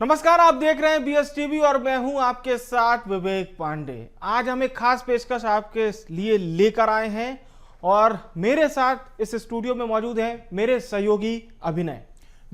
नमस्कार, आप देख रहे हैं BSTV और मैं हूं आपके साथ विवेक पांडे। आज हम एक खास पेशकश आपके लिए लेकर आए हैं और मेरे साथ इस स्टूडियो में मौजूद हैं मेरे सहयोगी अभिनय।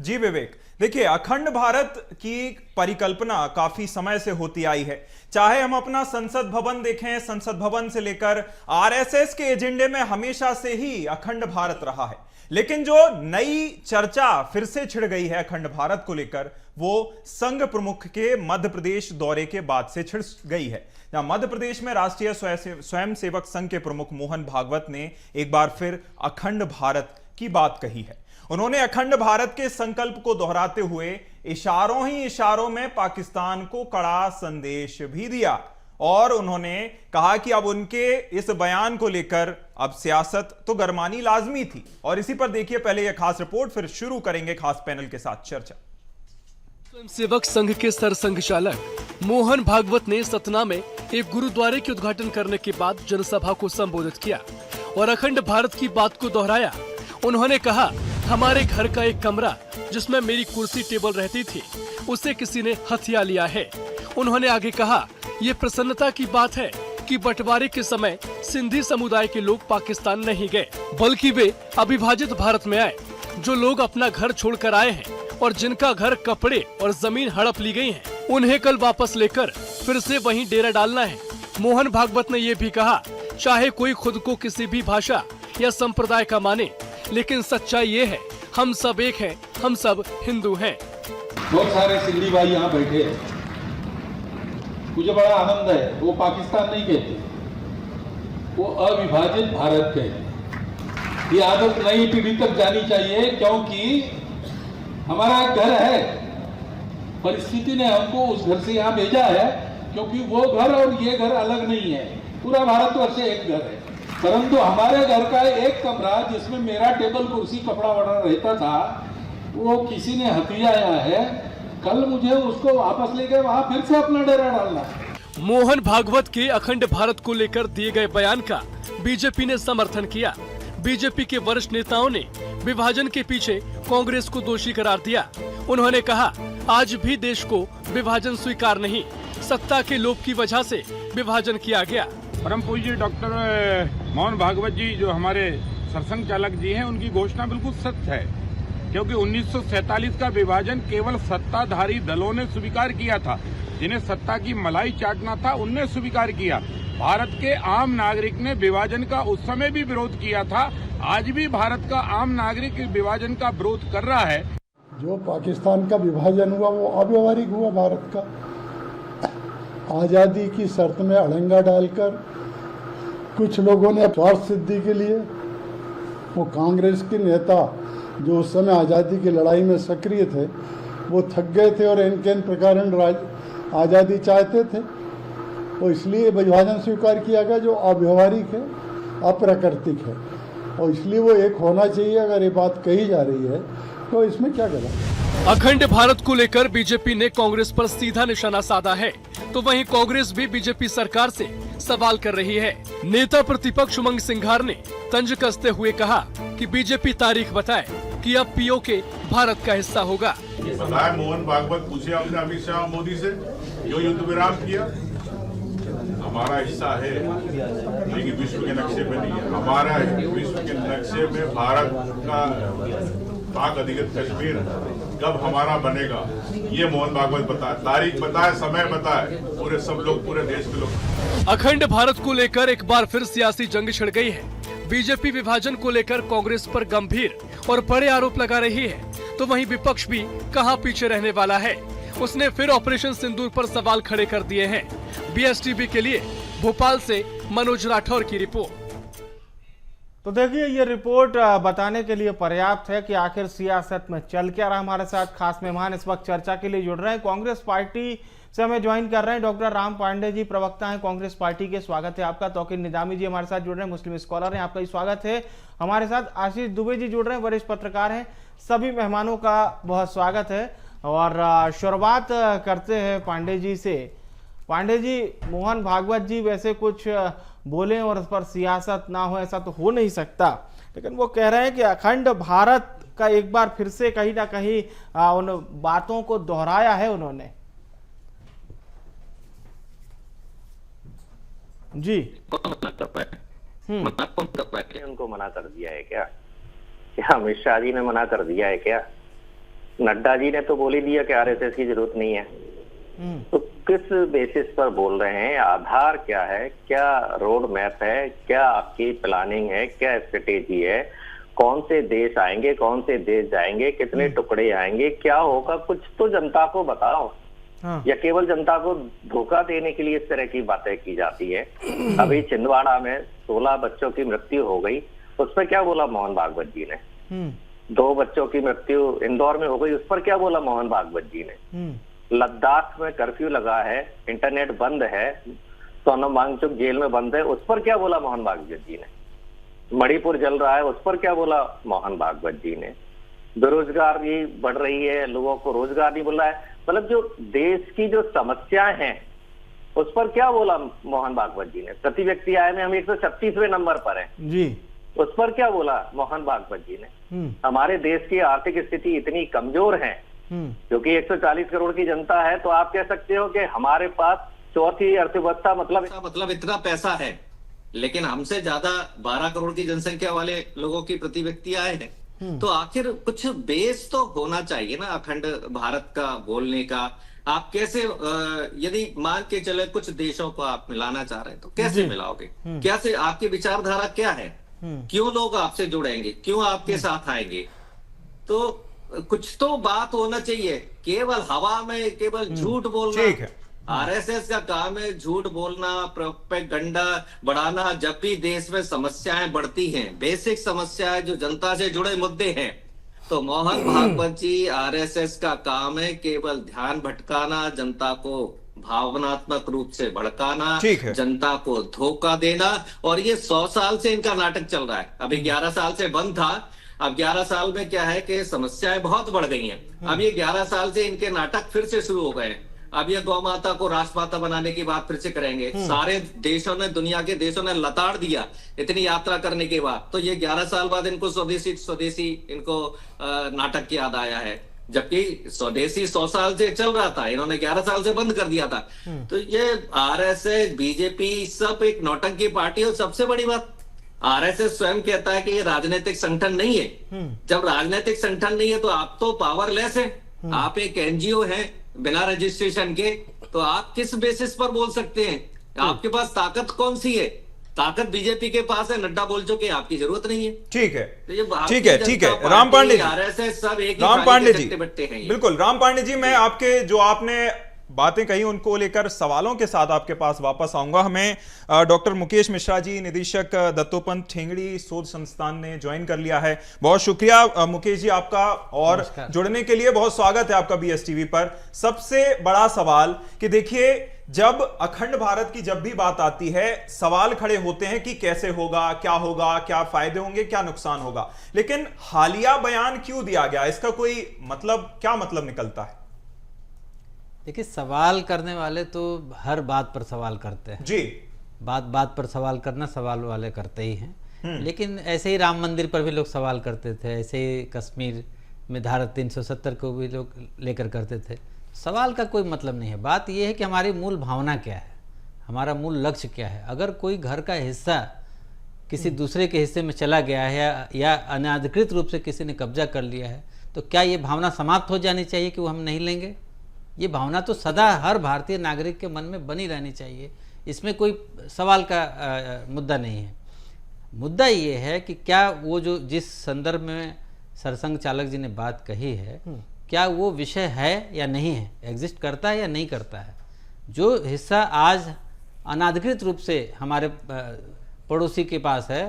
जी विवेक, देखिए अखंड भारत की परिकल्पना काफी समय से होती आई है। चाहे हम अपना संसद भवन देखें, संसद भवन से लेकर आरएसएस के एजेंडे में हमेशा से ही अखंड भारत रहा है। लेकिन जो नई चर्चा फिर से छिड़ गई है अखंड भारत को लेकर, वो संघ प्रमुख के मध्य प्रदेश दौरे के बाद से छिड़ गई है, जहां मध्य प्रदेश में राष्ट्रीय स्वयंसेवक संघ के प्रमुख मोहन भागवत ने एक बार फिर अखंड भारत की बात कही है। उन्होंने अखंड भारत के संकल्प को दोहराते हुए इशारों ही इशारों में पाकिस्तान को कड़ा संदेश भी दिया और उन्होंने कहा कि अब उनके इस बयान को लेकर अब सियासत तो गरमानी लाजमी थी। और इसी पर देखिए पहले यह खास रिपोर्ट, फिर शुरू करेंगे खास पैनल के साथ चर्चा। स्वयंसेवक संघ के सरसंघचालक मोहन भागवत ने सतना में एक गुरुद्वारे के उद्घाटन करने के बाद जनसभा को संबोधित किया और अखंड भारत की बात को दोहराया। उन्होंने कहा, हमारे घर का एक कमरा जिसमें मेरी कुर्सी टेबल रहती थी, उसे किसी ने हथिया लिया है। उन्होंने आगे कहा, ये प्रसन्नता की बात है कि बंटवारे के समय सिंधी समुदाय के लोग पाकिस्तान नहीं गए, बल्कि वे अविभाजित भारत में आए। जो लोग अपना घर छोड़कर आए हैं और जिनका घर, कपड़े और जमीन हड़प ली गई है, उन्हें कल वापस लेकर फिर से वहीं डेरा डालना है। मोहन भागवत ने ये भी कहा, चाहे कोई खुद को किसी भी भाषा या संप्रदाय का माने, लेकिन सच्चाई ये है, हम सब एक हैं, हम सब हिंदू हैं। बहुत सारे सिंधी भाई यहाँ बैठे हैं, मुझे बड़ा आनंद है। वो पाकिस्तान नहीं कहते, वो अविभाजित भारत कहते। ये आदत नई पीढ़ी तक जानी चाहिए, क्योंकि हमारा घर है, परिस्थिति ने हमको उस घर से यहाँ भेजा है, क्योंकि वो घर और ये घर अलग नहीं है, पूरा भारतवर्ष एक घर है। परंतु हमारे घर का एक कमरा जिसमें मेरा टेबल, कुर्सी, कपड़ा वड़ा रहता था, वो किसी ने हथियाया है। कल मुझे उसको वापस लेके वहां फिर से अपना डेरा डालना। मोहन भागवत के अखंड भारत को लेकर दिए गए बयान का बीजेपी ने समर्थन किया। बीजेपी के वरिष्ठ नेताओं ने विभाजन के पीछे कांग्रेस को दोषी करार दिया। उन्होंने कहा, आज भी देश को विभाजन स्वीकार नहीं, सत्ता के लोभ की वजह से विभाजन किया गया। परम पूज्य डॉक्टर मोहन भागवत जी जो हमारे सरसंघ चालक जी हैं, उनकी घोषणा बिल्कुल सत्य है, क्योंकि 1947 का विभाजन केवल सत्ताधारी दलों ने स्वीकार किया था। जिन्हें सत्ता की मलाई चाटना था, उनने स्वीकार किया। भारत के आम नागरिक ने विभाजन का उस समय भी विरोध किया था। आज भी भारत का आम नागरिक विभाजन का विरोध कर रहा है। जो पाकिस्तान का विभाजन हुआ वो अव्यवहारिक हुआ। भारत का आज़ादी की शर्त में अड़ंगा डालकर कुछ लोगों ने स्वार्थ सिद्धि के लिए, वो कांग्रेस के नेता जो उस समय आज़ादी की लड़ाई में सक्रिय थे, वो थक गए थे और इनके प्रकार आज़ादी चाहते थे। तो इसलिए विभाजन स्वीकार किया गया जो अव्यवहारिक है, अप्राकृतिक है, और इसलिए वो एक होना चाहिए। अगर ये बात कही जा रही है तो इसमें क्या गलत? अखंड भारत को लेकर बीजेपी ने कांग्रेस पर सीधा निशाना साधा है, तो वहीं कांग्रेस भी बीजेपी सरकार से सवाल कर रही है। नेता प्रतिपक्ष उमंग सिंघार ने तंज कसते हुए कहा कि बीजेपी तारीख बताए कि अब पीओके भारत का हिस्सा होगा। बताया मोहन भागवत, पूछे आपने अमित शाह मोदी से, जो युद्ध विराम किया हमारा हिस्सा है, लेकिन विश्व के नक्शे में नहीं है। हमारा विश्व के नक्शे में भारत का पाक अधिकृत कश्मीर कब हमारा बनेगा, ये मोहन भागवत बताए, तारीख बताए, समय बताए, पूरे सब लोग, पूरे देश के लोग। अखंड भारत को लेकर एक बार फिर सियासी जंग छिड़ गई है। बीजेपी विभाजन को लेकर कांग्रेस पर गंभीर और बड़े आरोप लगा रही है, तो वहीं विपक्ष भी कहां पीछे रहने वाला है। उसने फिर ऑपरेशन सिंदूर पर सवाल खड़े कर दिए हैं। BSTV के लिए भोपाल से मनोज राठौर की रिपोर्ट। तो देखिए, ये रिपोर्ट बताने के लिए पर्याप्त है कि आखिर सियासत में चल क्या रहा। हमारे साथ खास मेहमान इस वक्त चर्चा के लिए जुड़ रहे हैं। कांग्रेस पार्टी से हमें ज्वाइन कर रहे हैं डॉक्टर राम पांडे जी, प्रवक्ता हैं कांग्रेस पार्टी के। स्वागत है आपका। तौकीर निजामी जी हमारे साथ जुड़ रहे हैं, मुस्लिम स्कॉलर हैं, आपका भी स्वागत है। हमारे साथ आशीष दुबे जी जुड़ रहे हैं, वरिष्ठ पत्रकार हैं। सभी मेहमानों का बहुत स्वागत है। और शुरुआत करते हैं पांडे जी से। पांडे जी, मोहन भागवत जी वैसे कुछ बोले और उस पर सियासत ना हो, ऐसा तो हो नहीं सकता, लेकिन वो कह रहे हैं कि अखंड भारत का एक बार फिर से कहीं ना कहीं उन बातों को दोहराया है उन्होंने। जी उनको मना कर दिया है क्या? अमित शाह जी ने मना कर दिया है क्या? नड्डा जी ने तो बोल ही दिया कि आरएसएस की जरूरत नहीं है। तो किस बेसिस पर बोल रहे हैं? आधार क्या है? क्या रोड मैप है? क्या आपकी प्लानिंग है? क्या स्ट्रेटेजी है? कौन से देश आएंगे, कौन से देश जाएंगे, कितने टुकड़े आएंगे, क्या होगा? कुछ तो जनता को बताओ। या केवल जनता को धोखा देने के लिए इस तरह की बातें की जाती है? अभी छिंदवाड़ा में 16 बच्चों की मृत्यु हो गई, उस पर क्या बोला मोहन भागवत जी ने? 2 बच्चों की मृत्यु इंदौर में हो गई, उस पर क्या बोला मोहन भागवत जी ने? लद्दाख में कर्फ्यू लगा है, इंटरनेट बंद है, सोनम वांगचुक जेल में बंद है, उस पर क्या बोला मोहन भागवत जी ने? मणिपुर जल रहा है, उस पर क्या बोला मोहन भागवत जी ने? बेरोजगारी बढ़ रही है, लोगों को रोजगार नहीं मिल रहा है, मतलब जो देश की जो समस्याएं हैं उस पर क्या बोला मोहन भागवत जी ने? प्रति व्यक्ति आय में हम 136वें नंबर पर हैं जी, उस पर क्या बोला मोहन भागवत जी ने? हमारे देश की आर्थिक स्थिति इतनी कमजोर है क्योंकि 140 करोड़ की जनता है, तो आप कह सकते हो कि हमारे पास चौथी अर्थव्यवस्था मतलब इतना पैसा है, लेकिन हमसे ज्यादा 12 करोड़ की जनसंख्या वाले लोगों की प्रति व्यक्ति आए हैं। तो आखिर कुछ बेस तो होना चाहिए ना अखंड भारत का बोलने का। आप कैसे यदि मान के चले कुछ देशों को आप मिलाना चाह रहे हैं तो कैसे मिलाओगे? कैसे? आपकी विचारधारा क्या है? क्यों लोग आपसे जुड़ेंगे? क्यों आपके साथ आएंगे? तो कुछ तो बात होना चाहिए। केवल हवा में केवल झूठ बोलना, आरएसएस का काम है झूठ बोलना, प्रोपेगेंडा बढ़ाना। जब भी देश में समस्याएं बढ़ती हैं, बेसिक समस्याएं जो जनता से जुड़े मुद्दे हैं, तो मोहन भागवत जी आरएसएस का काम है केवल ध्यान भटकाना, जनता को भावनात्मक रूप से भड़काना, जनता को धोखा देना। और ये 100 साल से इनका नाटक चल रहा है। अभी 11 साल से बंद था, अब 11 साल में क्या है कि समस्याएं बहुत बढ़ गई हैं। अब ये 11 साल से इनके नाटक फिर से शुरू हो गए। अब ये गौ माता को राष्ट्रमाता बनाने की बात फिर से करेंगे। सारे देशों ने, दुनिया के देशों ने लताड़ दिया इतनी यात्रा करने के बाद। तो ये 11 साल बाद इनको स्वदेशी इनको नाटक याद आया है, जबकि स्वदेशी 100 साल से चल रहा था, इन्होंने 11 साल से बंद कर दिया था। तो ये आरएसएस, बीजेपी सब एक नौटंकी पार्टी। और सबसे बड़ी बात, आरएसएस स्वयं कहता है कि ये राजनीतिक संगठन नहीं है। जब राजनीतिक संगठन नहीं है तो आप तो पावरलेस है, आप एक एनजीओ हैं बिना रजिस्ट्रेशन के। तो आप किस बेसिस पर बोल सकते हैं? आपके पास ताकत कौन सी है? ताकत बीजेपी के पास है, नड्डा बोल चुके हैं, आपकी जरूरत नहीं है। ठीक है, तो ये ठीक है, ठीक है। राम पांडे जी, आरएसएस सब एक राम पांडे जी, हैं। बिल्कुल राम पांडे जी, मैं आपके जो आपने बातें कही उनको लेकर सवालों के साथ आपके पास वापस आऊंगा। हमें डॉक्टर मुकेश मिश्रा जी, निदेशक दत्तोपंत ठेंगड़ी शोध संस्थान ने ज्वाइन कर लिया है। बहुत शुक्रिया मुकेश जी आपका, और जुड़ने के लिए बहुत स्वागत है आपका बीएसटीवी पर। सबसे बड़ा सवाल कि देखिए, जब अखंड भारत की जब भी बात आती है, सवाल खड़े होते हैं कि कैसे होगा, क्या फायदे होंगे, क्या नुकसान होगा। लेकिन हालिया बयान क्यों दिया गया, इसका कोई मतलब, क्या मतलब निकलता है? देखिए, सवाल करने वाले तो हर बात पर सवाल करते हैं जी। बात पर सवाल करना सवाल वाले करते ही हैं। लेकिन ऐसे ही राम मंदिर पर भी लोग सवाल करते थे, ऐसे ही कश्मीर में धारा 370 को भी लोग लेकर करते थे। सवाल का कोई मतलब नहीं है। बात यह है कि हमारी मूल भावना क्या है, हमारा मूल लक्ष्य क्या है। अगर कोई घर का हिस्सा किसी दूसरे के हिस्से में चला गया है या अनाधिकृत रूप से किसी ने कब्जा कर लिया है, तो क्या ये भावना समाप्त हो जानी चाहिए कि वो हम नहीं लेंगे? ये भावना तो सदा हर भारतीय नागरिक के मन में बनी रहनी चाहिए। इसमें कोई सवाल का मुद्दा नहीं है। मुद्दा ये है कि क्या वो जो जिस संदर्भ में सरसंघ चालक जी ने बात कही है, क्या वो विषय है या नहीं है, एग्जिस्ट करता है या नहीं करता है। जो हिस्सा आज अनाधिकृत रूप से हमारे पड़ोसी के पास है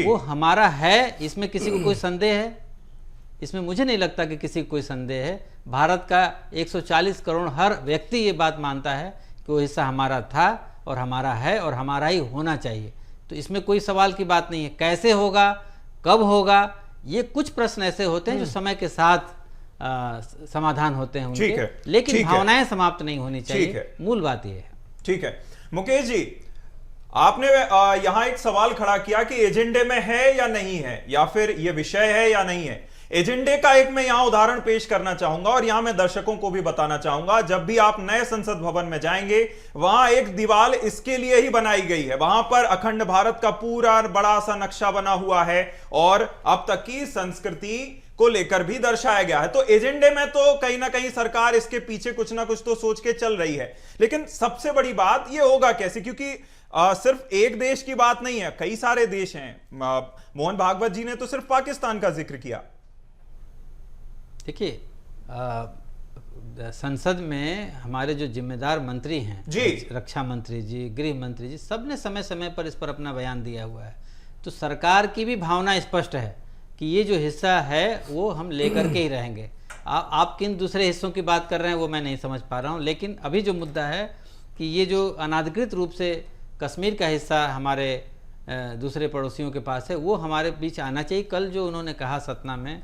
वो हमारा है, इसमें किसी को कोई संदेह है? इसमें मुझे नहीं लगता कि किसी को कोई संदेह है। भारत का 140 करोड़ हर व्यक्ति ये बात मानता है कि वो हिस्सा हमारा था और हमारा है और हमारा ही होना चाहिए। तो इसमें कोई सवाल की बात नहीं है। कैसे होगा, कब होगा, ये कुछ प्रश्न ऐसे होते हैं जो समय के साथ समाधान होते हैं उनके, लेकिन भावनाएं समाप्त नहीं होनी चाहिए। मूल बात ये है। ठीक है मुकेश जी, आपने यहां एक सवाल खड़ा किया कि एजेंडे में है या नहीं है, या फिर यह विषय है या नहीं है। एजेंडे का एक मैं यहां उदाहरण पेश करना चाहूंगा और यहां मैं दर्शकों को भी बताना चाहूंगा, जब भी आप नए संसद भवन में जाएंगे वहां एक दीवार इसके लिए ही बनाई गई है, वहां पर अखंड भारत का पूरा बड़ा सा नक्शा बना हुआ है और अब तक की संस्कृति को लेकर भी दर्शाया गया है। तो एजेंडे में तो कहीं ना कहीं सरकार इसके पीछे कुछ ना कुछ तो सोच के चल रही है, लेकिन सबसे बड़ी बात यह होगा कैसे, क्योंकि सिर्फ एक देश की बात नहीं है, कई सारे देश हैं। मोहन भागवत जी ने तो सिर्फ पाकिस्तान का जिक्र किया। देखिए, संसद में हमारे जो जिम्मेदार मंत्री हैं जी, रक्षा मंत्री जी, गृह मंत्री जी, सब ने समय समय पर इस पर अपना बयान दिया हुआ है। तो सरकार की भी भावना स्पष्ट है कि ये जो हिस्सा है वो हम लेकर के ही रहेंगे। आप किन दूसरे हिस्सों की बात कर रहे हैं वो मैं नहीं समझ पा रहा हूँ, लेकिन अभी जो मुद्दा है कि ये जो अनाधिकृत रूप से कश्मीर का हिस्सा हमारे दूसरे पड़ोसियों के पास है, वो हमारे बीच आना चाहिए। कल जो उन्होंने कहा सतना में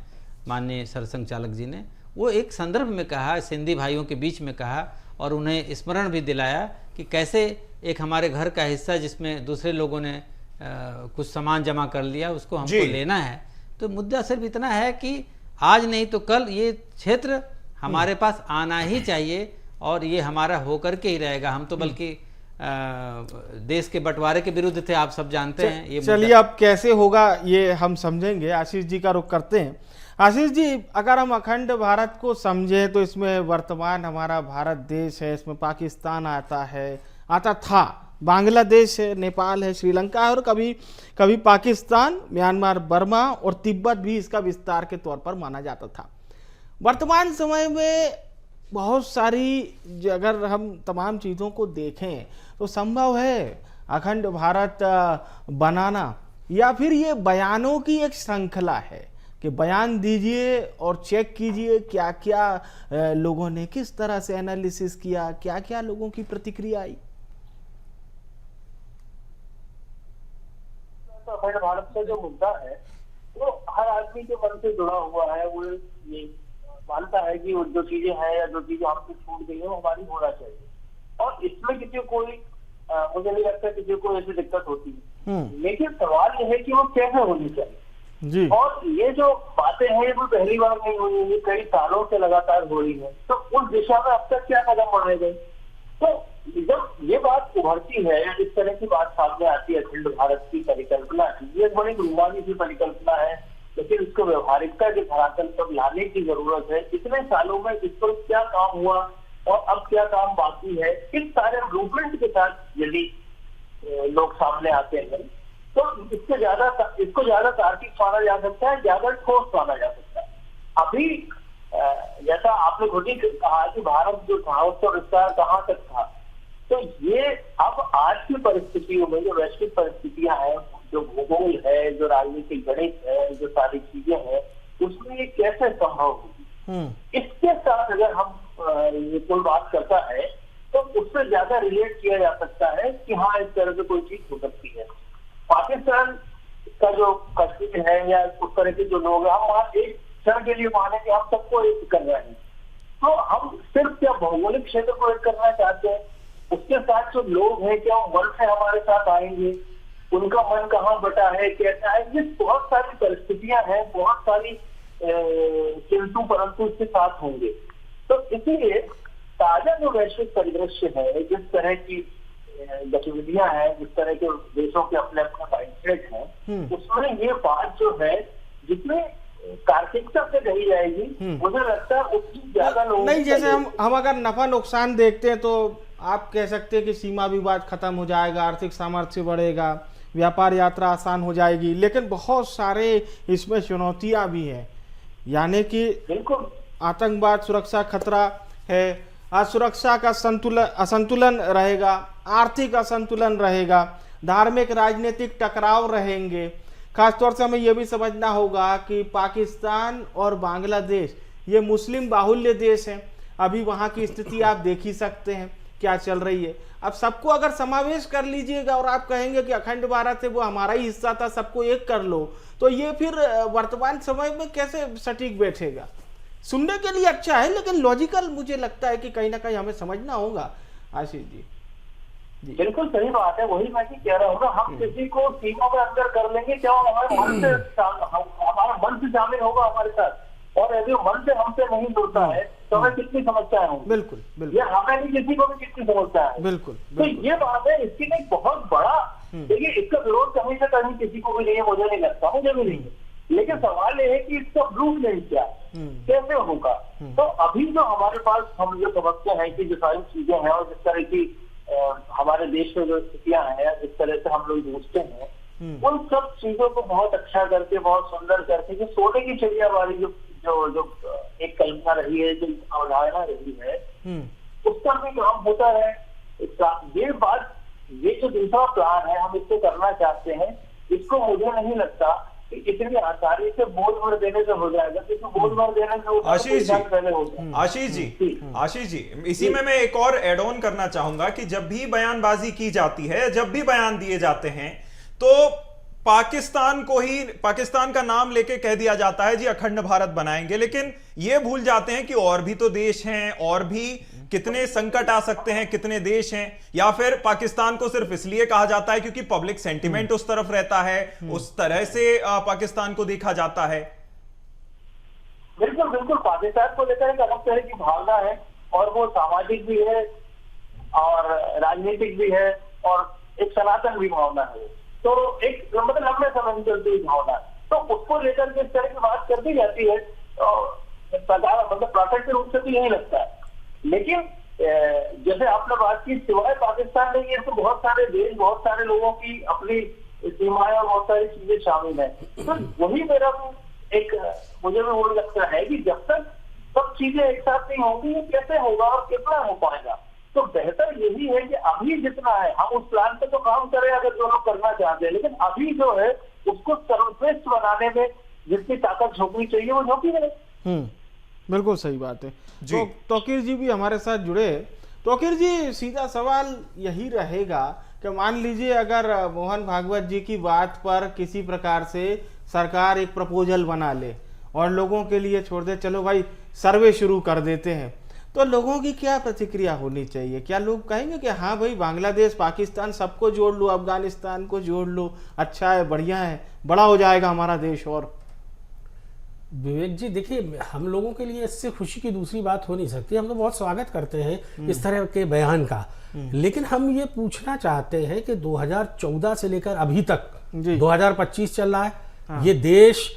माननीय सरसंघ चालक जी ने, वो एक संदर्भ में कहा, सिंधी भाइयों के बीच में कहा और उन्हें स्मरण भी दिलाया कि कैसे एक हमारे घर का हिस्सा जिसमें दूसरे लोगों ने कुछ सामान जमा कर लिया उसको हमको लेना है। तो मुद्दा सिर्फ इतना है कि आज नहीं तो कल ये क्षेत्र हमारे पास आना ही चाहिए और ये हमारा होकर के ही रहेगा। हम तो बल्कि देश के बंटवारे के विरुद्ध थे, आप सब जानते हैं। ये चलिए, अब कैसे होगा ये हम समझेंगे। आशीष जी का रुख करते हैं। आशीष जी, अगर हम अखंड भारत को समझे तो इसमें वर्तमान हमारा भारत देश है, इसमें पाकिस्तान आता था, बांग्लादेश है, नेपाल है, श्रीलंका है और कभी कभी पाकिस्तान, म्यांमार, बर्मा और तिब्बत भी इसका विस्तार के तौर पर माना जाता था। वर्तमान समय में बहुत सारी, अगर हम तमाम चीज़ों को देखें तो संभव है अखंड भारत बनाना, या फिर ये बयानों की एक श्रृंखला है कि बयान दीजिए और चेक कीजिए क्या क्या लोगों ने किस तरह से एनालिसिस किया, क्या क्या लोगों की प्रतिक्रिया आई। तो अखंड भारत का जो मुद्दा है वो हर आदमी के मन से जुड़ा हुआ है। वो ये मानता है कि वो जो चीजें हैं या जो चीजें हमसे छूट गई है वो हमारी होना चाहिए, और इसमें किसी कोई मुझे नहीं लगता किसी को ऐसी दिक्कत होती है। लेकिन सवाल यह है कि वो कैसे होनी चाहिए जी। और ये जो बातें हैं वो पहली बार नहीं हुई, ये कई सालों से लगातार हो रही है। तो उस दिशा में अब तक क्या कदम बढ़ाए गए? तो जब ये बात उभरती है या इस तरह की बात सामने आती है अखंड भारत की परिकल्पना की, ये बड़ी रूहानी सी परिकल्पना है, लेकिन इसको व्यवहारिकता के धरातल पर लाने की जरूरत है। इतने सालों में इस पर क्या काम हुआ और अब क्या काम बाकी है, इस सारे ब्लूप्रिंट के साथ यदि लोग सामने आते हैं तो इसको ज्यादा तार्किक माना जा सकता है, ज्यादा ठोस माना जा सकता है। अभी जैसा आपने खुद ही कहा कि भारत जो था उसका विस्तार कहाँ तक था, तो ये अब आज की परिस्थितियों में जो वैश्विक परिस्थितियां हैं, जो भूगोल है, जो राजनीतिक गणित है, जो सारी चीजें हैं, उसमें ये कैसे संभव होगी, इसके साथ अगर हम ये कोई बात करता है तो उससे ज्यादा रिलेट किया जा सकता है कि हाँ इस तरह से कोई चीज हो सकती है। पाकिस्तान का जो कश्मीर है या उस तरह के जो लोग हैं, हम वहाँ एक क्षण के लिए माने कि हम सबको एक कर रहे हैं, तो हम सिर्फ क्या भौगोलिक क्षेत्र को एक करना चाहते हैं, उसके साथ जो लोग हैं क्या वो मन से हमारे साथ आएंगे, उनका मन कहाँ बटा है, कैसा है, ये बहुत सारी परिस्थितियां हैं, बहुत सारी किंतु परंतु इसके साथ होंगे। तो इसीलिए ताजा जो वैश्विक परिदृश्य है, जिस तरह की गतिविधियां हैं, जिस तरह के देशों के अपने अपने माइंडसेट हैं, उसमें ये बात जो है जिसमें कार्तिकता से कही जाएगी, मुझे लगता है उसकी ज्यादा लोग नहीं। जैसे हम अगर नफा नुकसान देखते हैं तो आप कह सकते हैं कि सीमा विवाद खत्म हो जाएगा, आर्थिक सामर्थ्य बढ़ेगा, व्यापार यात्रा आसान हो जाएगी, लेकिन बहुत सारे इसमें चुनौतियां भी हैं, यानी कि बिल्कुल आतंकवाद, सुरक्षा खतरा है, सुरक्षा का असंतुलन रहेगा, आर्थिक असंतुलन रहेगा, धार्मिक राजनीतिक टकराव रहेंगे। खासतौर से हमें यह भी समझना होगा कि पाकिस्तान और बांग्लादेश ये मुस्लिम बाहुल्य देश हैं। अभी वहाँ की स्थिति आप देख ही सकते हैं क्या चल रही है। अब सबको अगर समावेश कर लीजिएगा और आप कहेंगे कि अखंड भारत है वो हमारा ही हिस्सा था, सबको एक कर लो, तो ये फिर वर्तमान समय में कैसे सटीक बैठेगा? सुनने के लिए अच्छा है, लेकिन लॉजिकल मुझे लगता है कि कहीं ना कहीं हमें समझना होगा। आशीष जी, बिल्कुल सही बात है, वही मैं भी कह रहा हूँ ना, हम किसी को सीमा में अंदर कर लेंगे क्या हमारे मन से शामिल होगा हमारे साथ, और यदि मन से हमसे नहीं जुड़ता है तो हमें कितनी समस्याएं होंगी। बिल्कुल बिल्कुल, ये हमें नहीं, किसी को भी कितनी समस्या है। बिल्कुल तो ये बात है, इसकी एक बहुत बड़ा, देखिए इसका विरोध कहीं से कहीं किसी को भी नहीं है, मुझे नहीं लगता, मुझे भी नहीं है, लेकिन सवाल ये है कि इसका ब्लूप्रिंट नहीं क्या, कैसे होगा। तो अभी जो हमारे पास हम जो समझते हैं कि जो सारी चीजें हैं और जिस तरह की हमारे देश में जो स्थितियां हैं, जिस तरह से हम लोग जूझते हैं, उन सब चीजों को बहुत अच्छा करके, बहुत सुंदर करके, जो सोने की चिड़िया वाली जो एक कल्पना रही है, जो अवधारणा रही है, उस पर भी काम होता है। ये जो दूसरा प्लान है, हम इसको करना चाहते हैं, इसको मुझे नहीं लगता कि इतनी आसानी से बोल भर देने से हो जाएगा, क्योंकि बोल भर देने से आशीष जी, इसी में मैं एक और एड ऑन करना चाहूंगा कि जब भी बयानबाजी की जाती है, जब भी बयान दिए जाते हैं, तो पाकिस्तान का नाम लेके कह दिया जाता है जी अखंड भारत बनाएंगे, लेकिन ये भूल जाते हैं कि और भी तो देश हैं, और भी कितने संकट आ सकते हैं, कितने देश हैं। या फिर पाकिस्तान को सिर्फ इसलिए कहा जाता है क्योंकि पब्लिक सेंटिमेंट उस तरफ रहता है, उस तरह से पाकिस्तान को देखा जाता है। बिल्कुल बिल्कुल, पाकिस्तान को लेकर एक अलग तरह की भावना है, और वो सामाजिक भी है और राजनीतिक भी है और एक सनातन भी भावना है, तो एक मतलब लंबे समय में चलती हुई भावना, तो उसको लेकर के इस तरह की बात करती जाती है, मतलब प्राकृतिक रूप से तो यही लगता है। लेकिन जैसे आपने बात की, सिवाय पाकिस्तान नहीं है तो बहुत सारे देश, बहुत सारे लोगों की अपनी सीमाएं और बहुत सारी चीजें शामिल है। तो वही मेरा मुझे भी वो लगता है कि जब तक सब चीजें एक साथ नहीं होंगी, ये कैसे होगा और कितना हो पाएगा। तो बेहतर यही है कि अभी जितना है हम उस प्लान पे तो काम करें, अगर जो लोग करना चाहते हैं, लेकिन अभी जो है उसको सर्वश्रेष्ठ बनाने में जितनी ताकत झोंकनी चाहिए वो झोंकी जाए। बिल्कुल सही बात है। तो तौकीर जी भी हमारे साथ जुड़े। तौकीर जी, सीधा सवाल यही रहेगा कि मान लीजिए अगर मोहन भागवत जी की बात पर किसी प्रकार से सरकार एक प्रपोजल बना ले और लोगों के लिए छोड़ दे, चलो भाई सर्वे शुरू कर देते हैं, तो लोगों की क्या प्रतिक्रिया होनी चाहिए? क्या लोग कहेंगे कि हाँ भाई बांग्लादेश, पाकिस्तान सबको जोड़ लो, अफगानिस्तान को जोड़ लो, अच्छा है, बढ़िया है, बड़ा हो जाएगा हमारा देश? और विवेक जी देखिए, हम लोगों के लिए इससे खुशी की दूसरी बात हो नहीं सकती। हम तो बहुत स्वागत करते हैं इस तरह के बयान का, लेकिन हम ये पूछना चाहते हैं कि 2014 से लेकर अभी तक 2025 चल रहा है, ये देश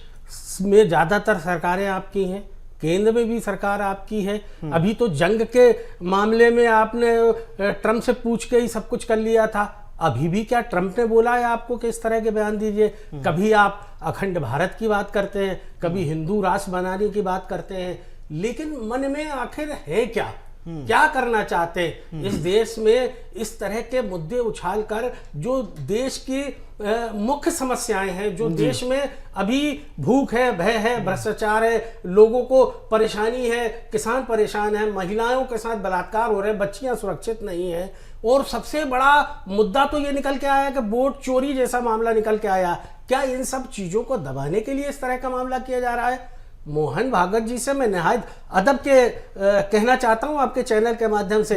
में ज्यादातर सरकारें आपकी हैं, केंद्र में भी सरकार आपकी है। अभी तो जंग के मामले में आपने ट्रंप से पूछ के ही सब कुछ कर लिया था, अभी भी क्या ट्रंप ने बोला है आपको कि इस तरह के बयान दीजिए? कभी आप अखंड भारत की बात करते हैं, कभी हिंदू राष्ट्र बनाने की बात करते हैं, लेकिन मन में आखिर है क्या? क्या करना चाहते हैं इस देश में? इस तरह के मुद्दे उछाल कर जो देश की मुख्य समस्याएं हैं, जो देश में अभी भूख है, भय है, भ्रष्टाचार है, लोगों को परेशानी है, किसान परेशान है, महिलाओं के साथ बलात्कार हो रहे हैं, बच्चियां सुरक्षित नहीं है, और सबसे बड़ा मुद्दा तो ये निकल के आया कि वोट चोरी जैसा मामला निकल के आया। क्या इन सब चीजों को दबाने के लिए इस तरह का मामला किया जा रहा है? मोहन भागवत जी से मैं निहायत अदब के कहना चाहता हूं आपके चैनल के माध्यम से,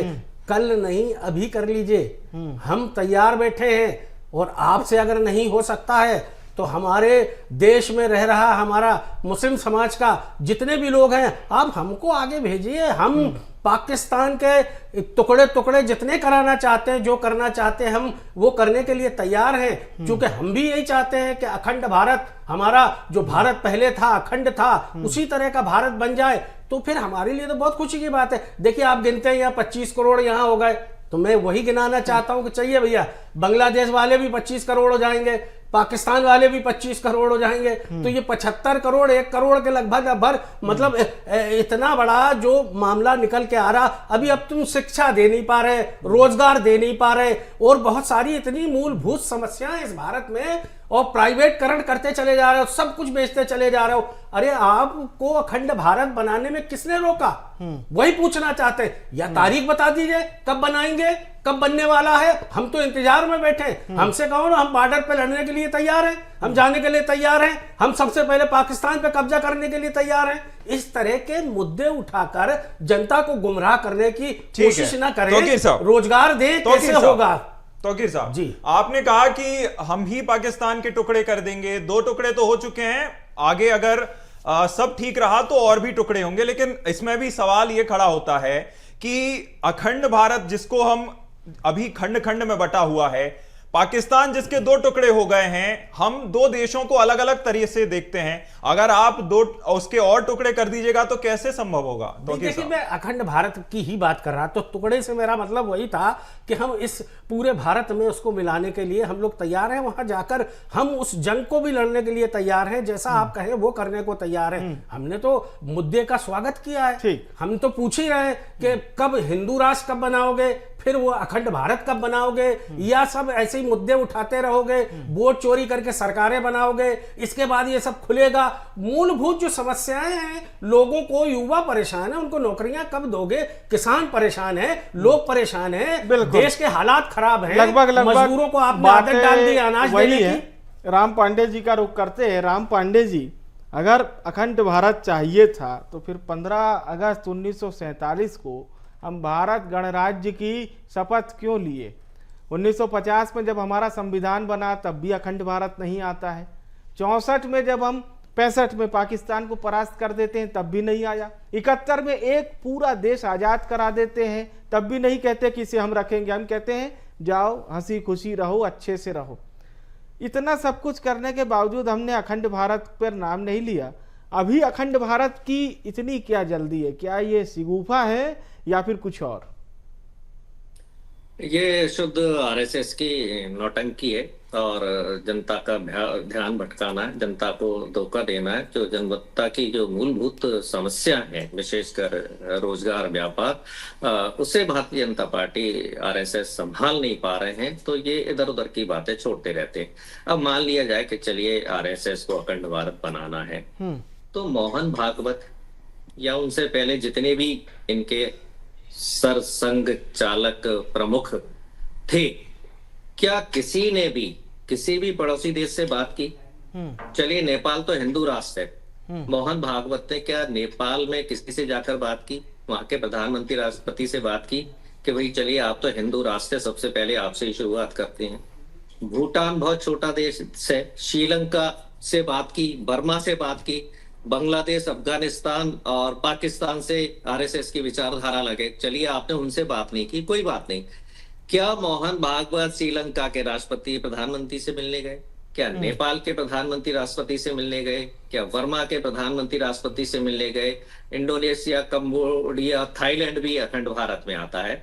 कल नहीं अभी कर लीजिए, हम तैयार बैठे हैं, और आपसे अगर नहीं हो सकता है तो हमारे देश में रह रहा हमारा मुस्लिम समाज का जितने भी लोग हैं, आप हमको आगे भेजिए। हम पाकिस्तान के टुकड़े टुकड़े जितने कराना चाहते हैं, जो करना चाहते हैं, हम वो करने के लिए तैयार हैं, क्योंकि हम भी यही चाहते हैं कि अखंड भारत, हमारा जो भारत पहले था, अखंड था, उसी तरह का भारत बन जाए। तो फिर हमारे लिए तो बहुत खुशी की बात है। देखिए आप गिनते हैं यहाँ 25 करोड़ यहाँ हो गए, तो मैं वही गिनाना चाहता हूं कि चाहिए भैया, बांग्लादेश वाले भी 25 करोड़ हो जाएंगे, पाकिस्तान वाले भी 25 करोड़ हो जाएंगे, तो ये 75 करोड़, 1 करोड़ के लगभग मतलब इतना बड़ा जो मामला निकल के आ रहा। अभी अब तुम शिक्षा दे नहीं पा रहे, रोजगार दे नहीं पा रहे, और बहुत सारी इतनी मूलभूत समस्याएं इस भारत में, और प्राइवेटकरण करते चले जा रहे हो, सब कुछ बेचते चले जा रहे हो। अरे आपको अखंड भारत बनाने में किसने रोका? वही पूछना चाहते हैं। या तारीख बता दीजिए कब बनाएंगे, कब बनने वाला है? हम तो इंतजार में बैठे हैं। हमसे कहो ना, हम बॉर्डर पे लड़ने के लिए तैयार हैं, हम जाने के लिए तैयार हैं, हम सबसे पहले पाकिस्तान पे कब्जा करने के लिए तैयार हैं। इस तरह के मुद्दे उठाकर जनता को गुमराह करने की कोशिश ना करें। रोजगार दे, कैसे होगा? तौकीर साहब जी, आपने कहा कि हम ही पाकिस्तान के टुकड़े कर देंगे, 2 टुकड़े तो हो चुके हैं, आगे अगर सब ठीक रहा तो और भी टुकड़े होंगे। लेकिन इसमें भी सवाल यह खड़ा होता है कि अखंड भारत जिसको हम अभी खंड खंड में बटा हुआ है, पाकिस्तान जिसके 2 टुकड़े हो गए हैं, हम 2 देशों को अलग अलग तरीके से देखते हैं। अगर आप 2 उसके और टुकड़े कर दीजिएगा तो कैसे संभव होगा? तो देखिए, मैं अखंड भारत की ही बात कर रहा, तो टुकड़े से मेरा मतलब वही था कि हम इस पूरे भारत में उसको मिलाने के लिए हम लोग तैयार हैं। वहां जाकर हम उस जंग को भी लड़ने के लिए तैयार हैं, जैसा आप कहें वो करने को तैयार हैं। हमने तो मुद्दे का स्वागत किया है। हम तो पूछ ही रहे हैं कि कब हिंदू राष्ट्र कब बनाओगे, फिर वो अखंड भारत कब बनाओगे, या सब ऐसे ही मुद्दे उठाते रहोगे, वोट चोरी करके सरकारें बनाओगे, इसके बाद ये सब खुलेगा। मूलभूत जो समस्याएं हैं, लोगों को, युवा परेशान है, उनको नौकरियां कब दोगे, किसान परेशान है, लोग परेशान है, देश के हालात खराब हैं, लगभग मजदूरों को आपने आदत डाल दी अनाज देने की। राम पांडे जी का रुख करते हैं। राम पांडे जी, अगर अखंड भारत चाहिए था तो फिर 15 अगस्त 1947 को हम भारत गणराज्य की शपथ क्यों लिए? 1950 में जब हमारा संविधान बना तब भी अखंड भारत नहीं आता है। 64 में जब हम 65 में पाकिस्तान को परास्त कर देते हैं तब भी नहीं आया। 71 में एक पूरा देश आजाद करा देते हैं तब भी नहीं कहते कि इसे हम रखेंगे, हम कहते हैं जाओ हंसी खुशी रहो, अच्छे से रहो। इतना सब कुछ करने के बावजूद हमने अखंड भारत पर नाम नहीं लिया। अभी अखंड भारत की इतनी क्या जल्दी है? क्या ये शिगुफा है या फिर कुछ और? ये शुद्ध आरएसएस की नौटंकी है और जनता का ध्यान भटकाना है, जनता को धोखा देना है। जो जनता की जो मूलभूत समस्या है, विशेषकर रोजगार, व्यापार, उससे भारतीय जनता पार्टी आरएसएस संभाल नहीं पा रहे हैं, तो ये इधर उधर की बातें छोड़ते रहते हैं। अब मान लिया जाए कि चलिए आरएसएस को अखंड भारत बनाना है, तो मोहन भागवत या उनसे पहले जितने भी इनके सरसंघ चालक प्रमुख थे, क्या किसी ने भी किसी भी पड़ोसी देश से बात की? चलिए नेपाल तो हिंदू राष्ट्र है, मोहन भागवत ने क्या नेपाल में किसी से जाकर बात की? वहां के प्रधानमंत्री राष्ट्रपति से बात की कि भाई चलिए आप तो हिंदू राष्ट्र है, सबसे पहले आपसे ही शुरुआत करते हैं। भूटान बहुत छोटा देश है, श्रीलंका से बात की, बर्मा से बात की, बांग्लादेश, अफगानिस्तान और पाकिस्तान से आरएसएस की विचारधारा लगे, चलिए आपने उनसे बात नहीं की, कोई बात नहीं। क्या मोहन भागवत श्रीलंका के राष्ट्रपति प्रधानमंत्री से मिलने गए? क्या नेपाल के प्रधानमंत्री राष्ट्रपति से मिलने गए? क्या वर्मा के प्रधानमंत्री राष्ट्रपति से मिलने गए? इंडोनेशिया, कंबोडिया, थाईलैंड भी अखंड भारत में आता है।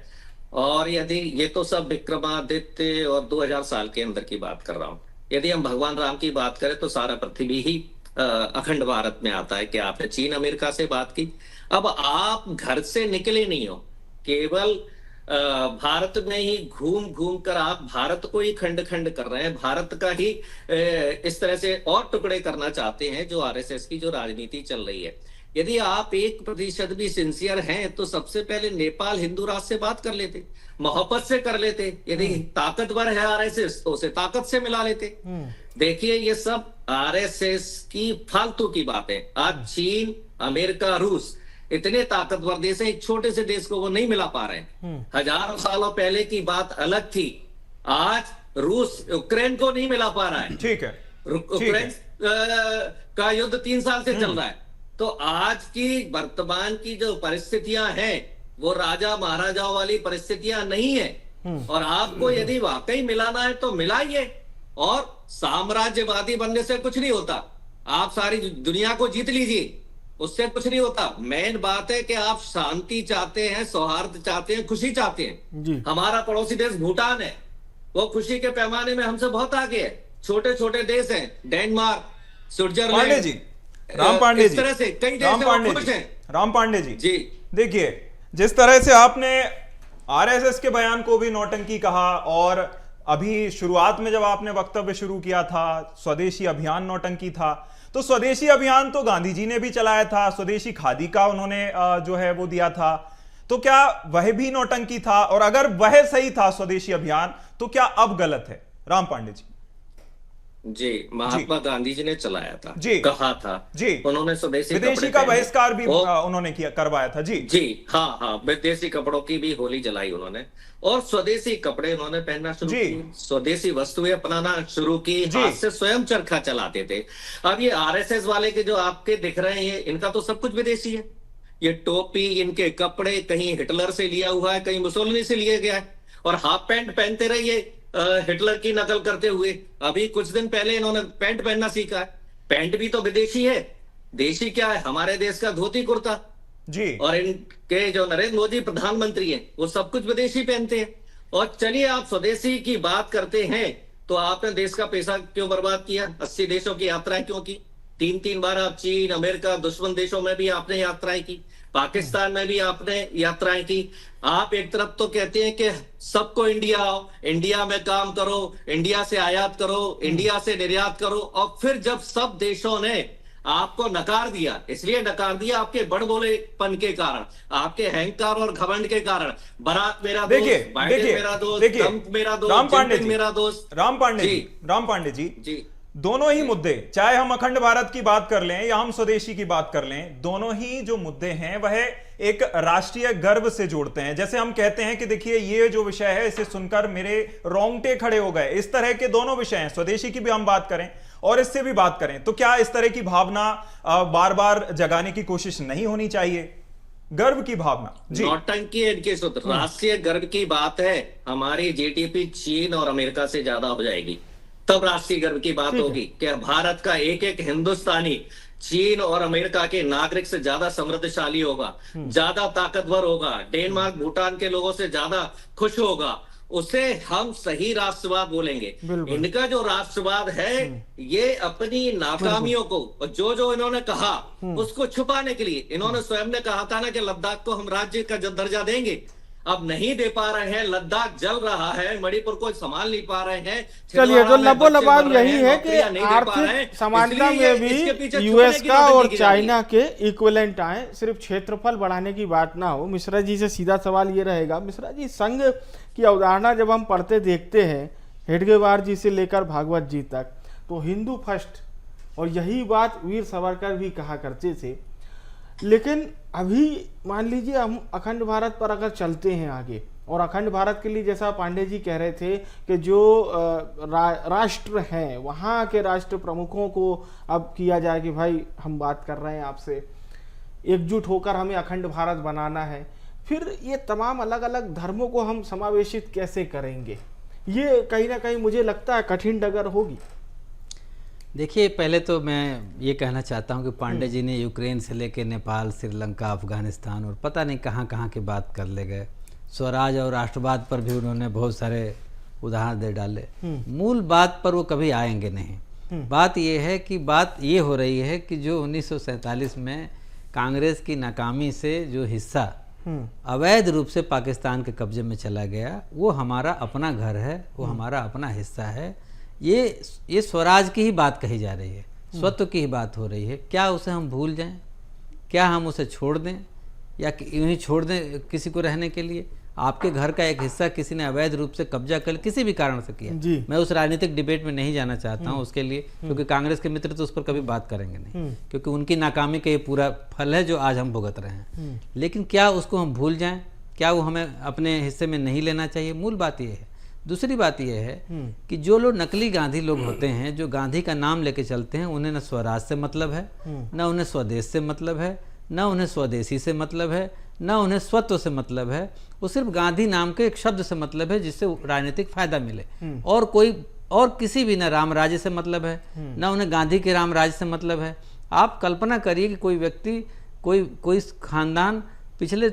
और यदि ये तो सब विक्रमादित्य और 2000 साल के अंदर की बात कर रहा हूं, यदि हम भगवान राम की बात करें तो सारा पृथ्वी ही अखंड भारत में आता है। कि आपने चीन अमेरिका से बात की? अब आप घर से निकले नहीं हो, केवल भारत में ही घूम घूम कर आप भारत को ही खंड खंड कर रहे हैं, भारत का ही इस तरह से और टुकड़े करना चाहते हैं, जो आरएसएस की जो राजनीति चल रही है। यदि आप 1% भी सिंसियर हैं तो सबसे पहले नेपाल हिंदू राष्ट्र से बात कर लेते, मोहब्बत से कर लेते। यदि ताकतवर है आरएसएस तो उसे ताकत से मिला लेते। देखिए, ये सब आरएसएस की फालतू की बातें। आज चीन, अमेरिका, रूस इतने ताकतवर देश हैं, एक छोटे से देश को वो नहीं मिला पा रहे हैं। हजारों सालों पहले की बात अलग थी, आज रूस यूक्रेन को नहीं मिला पा रहा है। ठीक है, यूक्रेन का युद्ध 3 साल से चल रहा है। तो आज की वर्तमान की जो परिस्थितियां हैं वो राजा महाराजाओं वाली परिस्थितियां नहीं है। और आपको यदि वाकई मिलाना है तो मिलाइए, और साम्राज्यवादी बनने से कुछ नहीं होता। आप सारी दुनिया को जीत लीजिए, उससे कुछ नहीं होता। मेन बात है कि आप शांति चाहते हैं, सौहार्द चाहते हैं, खुशी चाहते हैं। हमारा पड़ोसी देश भूटान है, वो खुशी के पैमाने में हमसे बहुत आगे है। छोटे छोटे देश हैं, डेनमार्क, स्विट्जरलैंड, राम पांडे जी, तरह से कई देश राम पांडे जी, देखिए जिस तरह से आपने आरएसएस के बयान को भी नौटंकी कहा, और अभी शुरुआत में जब आपने वक्तव्य शुरू किया था स्वदेशी अभियान नौटंकी था, तो स्वदेशी अभियान तो गांधी जी ने भी चलाया था, स्वदेशी खादी का उन्होंने जो है वो दिया था, तो क्या वह भी नौटंकी था? और अगर वह सही था स्वदेशी अभियान, तो क्या अब गलत है? राम पांडे जी। जी, महात्मा गांधी जी ने चलाया था, जी, कहा था जी, उन्होंने स्वदेशी विदेशी का बहिष्कार भी उन्होंने किया, करवाया था। जी जी, हाँ हाँ, विदेशी कपड़ों की भी होली जलाई उन्होंने और स्वदेशी कपड़े उन्होंने पहनना शुरू किए, स्वदेशी वस्तुएं अपनाना शुरू की, हाथ से स्वयं चरखा चलाते थे। अब ये आरएसएस वाले के जो आपके दिख रहे हैं, इनका तो सब कुछ विदेशी है। ये टोपी, इनके कपड़े कहीं हिटलर से लिया हुआ है, कहीं मुसोलिनी से लिया गया है, और हाफ पैंट पहनते रहिए हिटलर की नकल करते हुए। अभी कुछ दिन पहले इन्होंने पैंट पहनना सीखा है, पैंट भी तो विदेशी है। देशी क्या है? हमारे देश का धोती कुर्ता जी, और इनके जो नरेंद्र मोदी प्रधानमंत्री हैं वो सब कुछ विदेशी पहनते हैं। और चलिए, आप स्वदेशी की बात करते हैं तो आपने देश का पैसा क्यों बर्बाद किया? 80 देशों की यात्राएं क्यों की? 3-3 बार आप चीन, अमेरिका, दुश्मन देशों में भी आपने यात्राएं की, पाकिस्तान में भी आपने यात्राएं की। आप एक तरफ तो कहते हैं कि सबको इंडिया आओ, इंडिया में काम करो, इंडिया से आयात करो, इंडिया से निर्यात करो, और फिर जब सब देशों ने आपको नकार दिया, इसलिए नकार दिया आपके बड़बोलेपन के कारण, आपके अहंकार और घमंड के कारण। बारात मेरा दोस्त, बाइडेन मेरा दोस्त, ट्रंप मेरा दोस्त, जिनपिंग मेरा दोस्त। राम पांडे जी, दोनों ही मुद्दे, चाहे हम अखंड भारत की बात कर लें या हम स्वदेशी की बात कर लें, दोनों ही जो मुद्दे हैं वह एक राष्ट्रीय गर्व से जोड़ते हैं। जैसे हम कहते हैं कि देखिए ये जो विषय है इसे सुनकर मेरे रोंगटे खड़े हो गए, इस तरह के दोनों विषय हैं। स्वदेशी की भी हम बात करें और इससे भी बात करें तो क्या इस तरह की भावना बार बार जगाने की कोशिश नहीं होनी चाहिए? गर्व की भावना जी, नौटंकी है इनके सूत्र। राष्ट्रीय गर्व की बात है, हमारी जीडीपी चीन और अमेरिका से ज्यादा हो जाएगी, तब राष्ट्रीय गर्व की बात होगी कि भारत का एक एक हिंदुस्तानी चीन और अमेरिका के नागरिक से ज्यादा समृद्धशाली होगा, ज्यादा ताकतवर होगा, डेनमार्क भूटान के लोगों से ज्यादा खुश होगा, उसे हम सही राष्ट्रवाद बोलेंगे। इनका जो राष्ट्रवाद है ये अपनी नाकामियों को, जो जो इन्होंने कहा उसको छुपाने के लिए, इन्होंने स्वयं ने कहा था ना कि लद्दाख को हम राज्य का दर्जा देंगे, अब नहीं दे पा रहे हैं, लद्दाख जल रहा है, मणिपुर को संभाल नहीं पा रहे हैं। चलिए, तो लबोलबाब यही है कि आर्थिक समानता में भी यूएस का और चाइना के इक्विवेलेंट आए, सिर्फ क्षेत्रफल बढ़ाने की बात ना हो। मिश्रा जी से सीधा सवाल ये रहेगा, मिश्रा जी, संघ की अवधारणा जब हम पढ़ते देखते हैं हेडगेवार जी से लेकर भागवत जी तक, तो हिंदू फर्स्ट, और यही बात वीर सावरकर भी कहा करते थे। लेकिन अभी मान लीजिए हम अखंड भारत पर अगर चलते हैं आगे, और अखंड भारत के लिए जैसा पांडे जी कह रहे थे कि जो राष्ट्र हैं वहाँ के राष्ट्र प्रमुखों को अब किया जाए कि भाई हम बात कर रहे हैं आपसे, एकजुट होकर हमें अखंड भारत बनाना है, फिर ये तमाम अलग अलग धर्मों को हम समावेशित कैसे करेंगे? ये कहीं ना कहीं मुझे लगता है कठिन डगर होगी। देखिए, पहले तो मैं ये कहना चाहता हूँ कि पांडे जी ने यूक्रेन से लेकर नेपाल, श्रीलंका, अफगानिस्तान और पता नहीं कहाँ कहाँ की बात कर ले गए। स्वराज और राष्ट्रवाद पर भी उन्होंने बहुत सारे उदाहरण दे डाले। मूल बात पर वो कभी आएंगे नहीं। बात ये है कि बात ये हो रही है कि जो 1947 में कांग्रेस की नाकामी से जो हिस्सा अवैध रूप से पाकिस्तान के कब्जे में चला गया, वो हमारा अपना घर है, वो हमारा अपना हिस्सा है। ये स्वराज की ही बात कही जा रही है, स्वत्व की ही बात हो रही है। क्या उसे हम भूल जाएं? क्या हम उसे छोड़ दें या यूं ही छोड़ दें किसी को रहने के लिए? आपके घर का एक हिस्सा किसी ने अवैध रूप से कब्जा कर किसी भी कारण से किया, मैं उस राजनीतिक डिबेट में नहीं जाना चाहता हूं उसके लिए, क्योंकि कांग्रेस के मित्र तो उस पर कभी बात करेंगे नहीं, क्योंकि उनकी नाकामी का ये पूरा फल है जो आज हम भुगत रहे हैं। लेकिन क्या उसको हम भूल जाएं? क्या वो हमें अपने हिस्से में नहीं लेना चाहिए? मूल बात यह है। दूसरी बात यह है कि जो लोग नकली गांधी लोग होते हैं, जो गांधी का नाम लेके चलते हैं, उन्हें न स्वराज से मतलब है, न उन्हें स्वदेश से मतलब है, न उन्हें स्वदेशी से मतलब है, न उन्हें स्वत्व से मतलब है। वो सिर्फ गांधी नाम के एक शब्द से मतलब है जिससे राजनीतिक फायदा मिले, और कोई और किसी भी, न राम राज्य से मतलब है, न उन्हें गांधी के राम राज्य से मतलब है। आप कल्पना करिए कि कोई व्यक्ति, कोई खानदान पिछले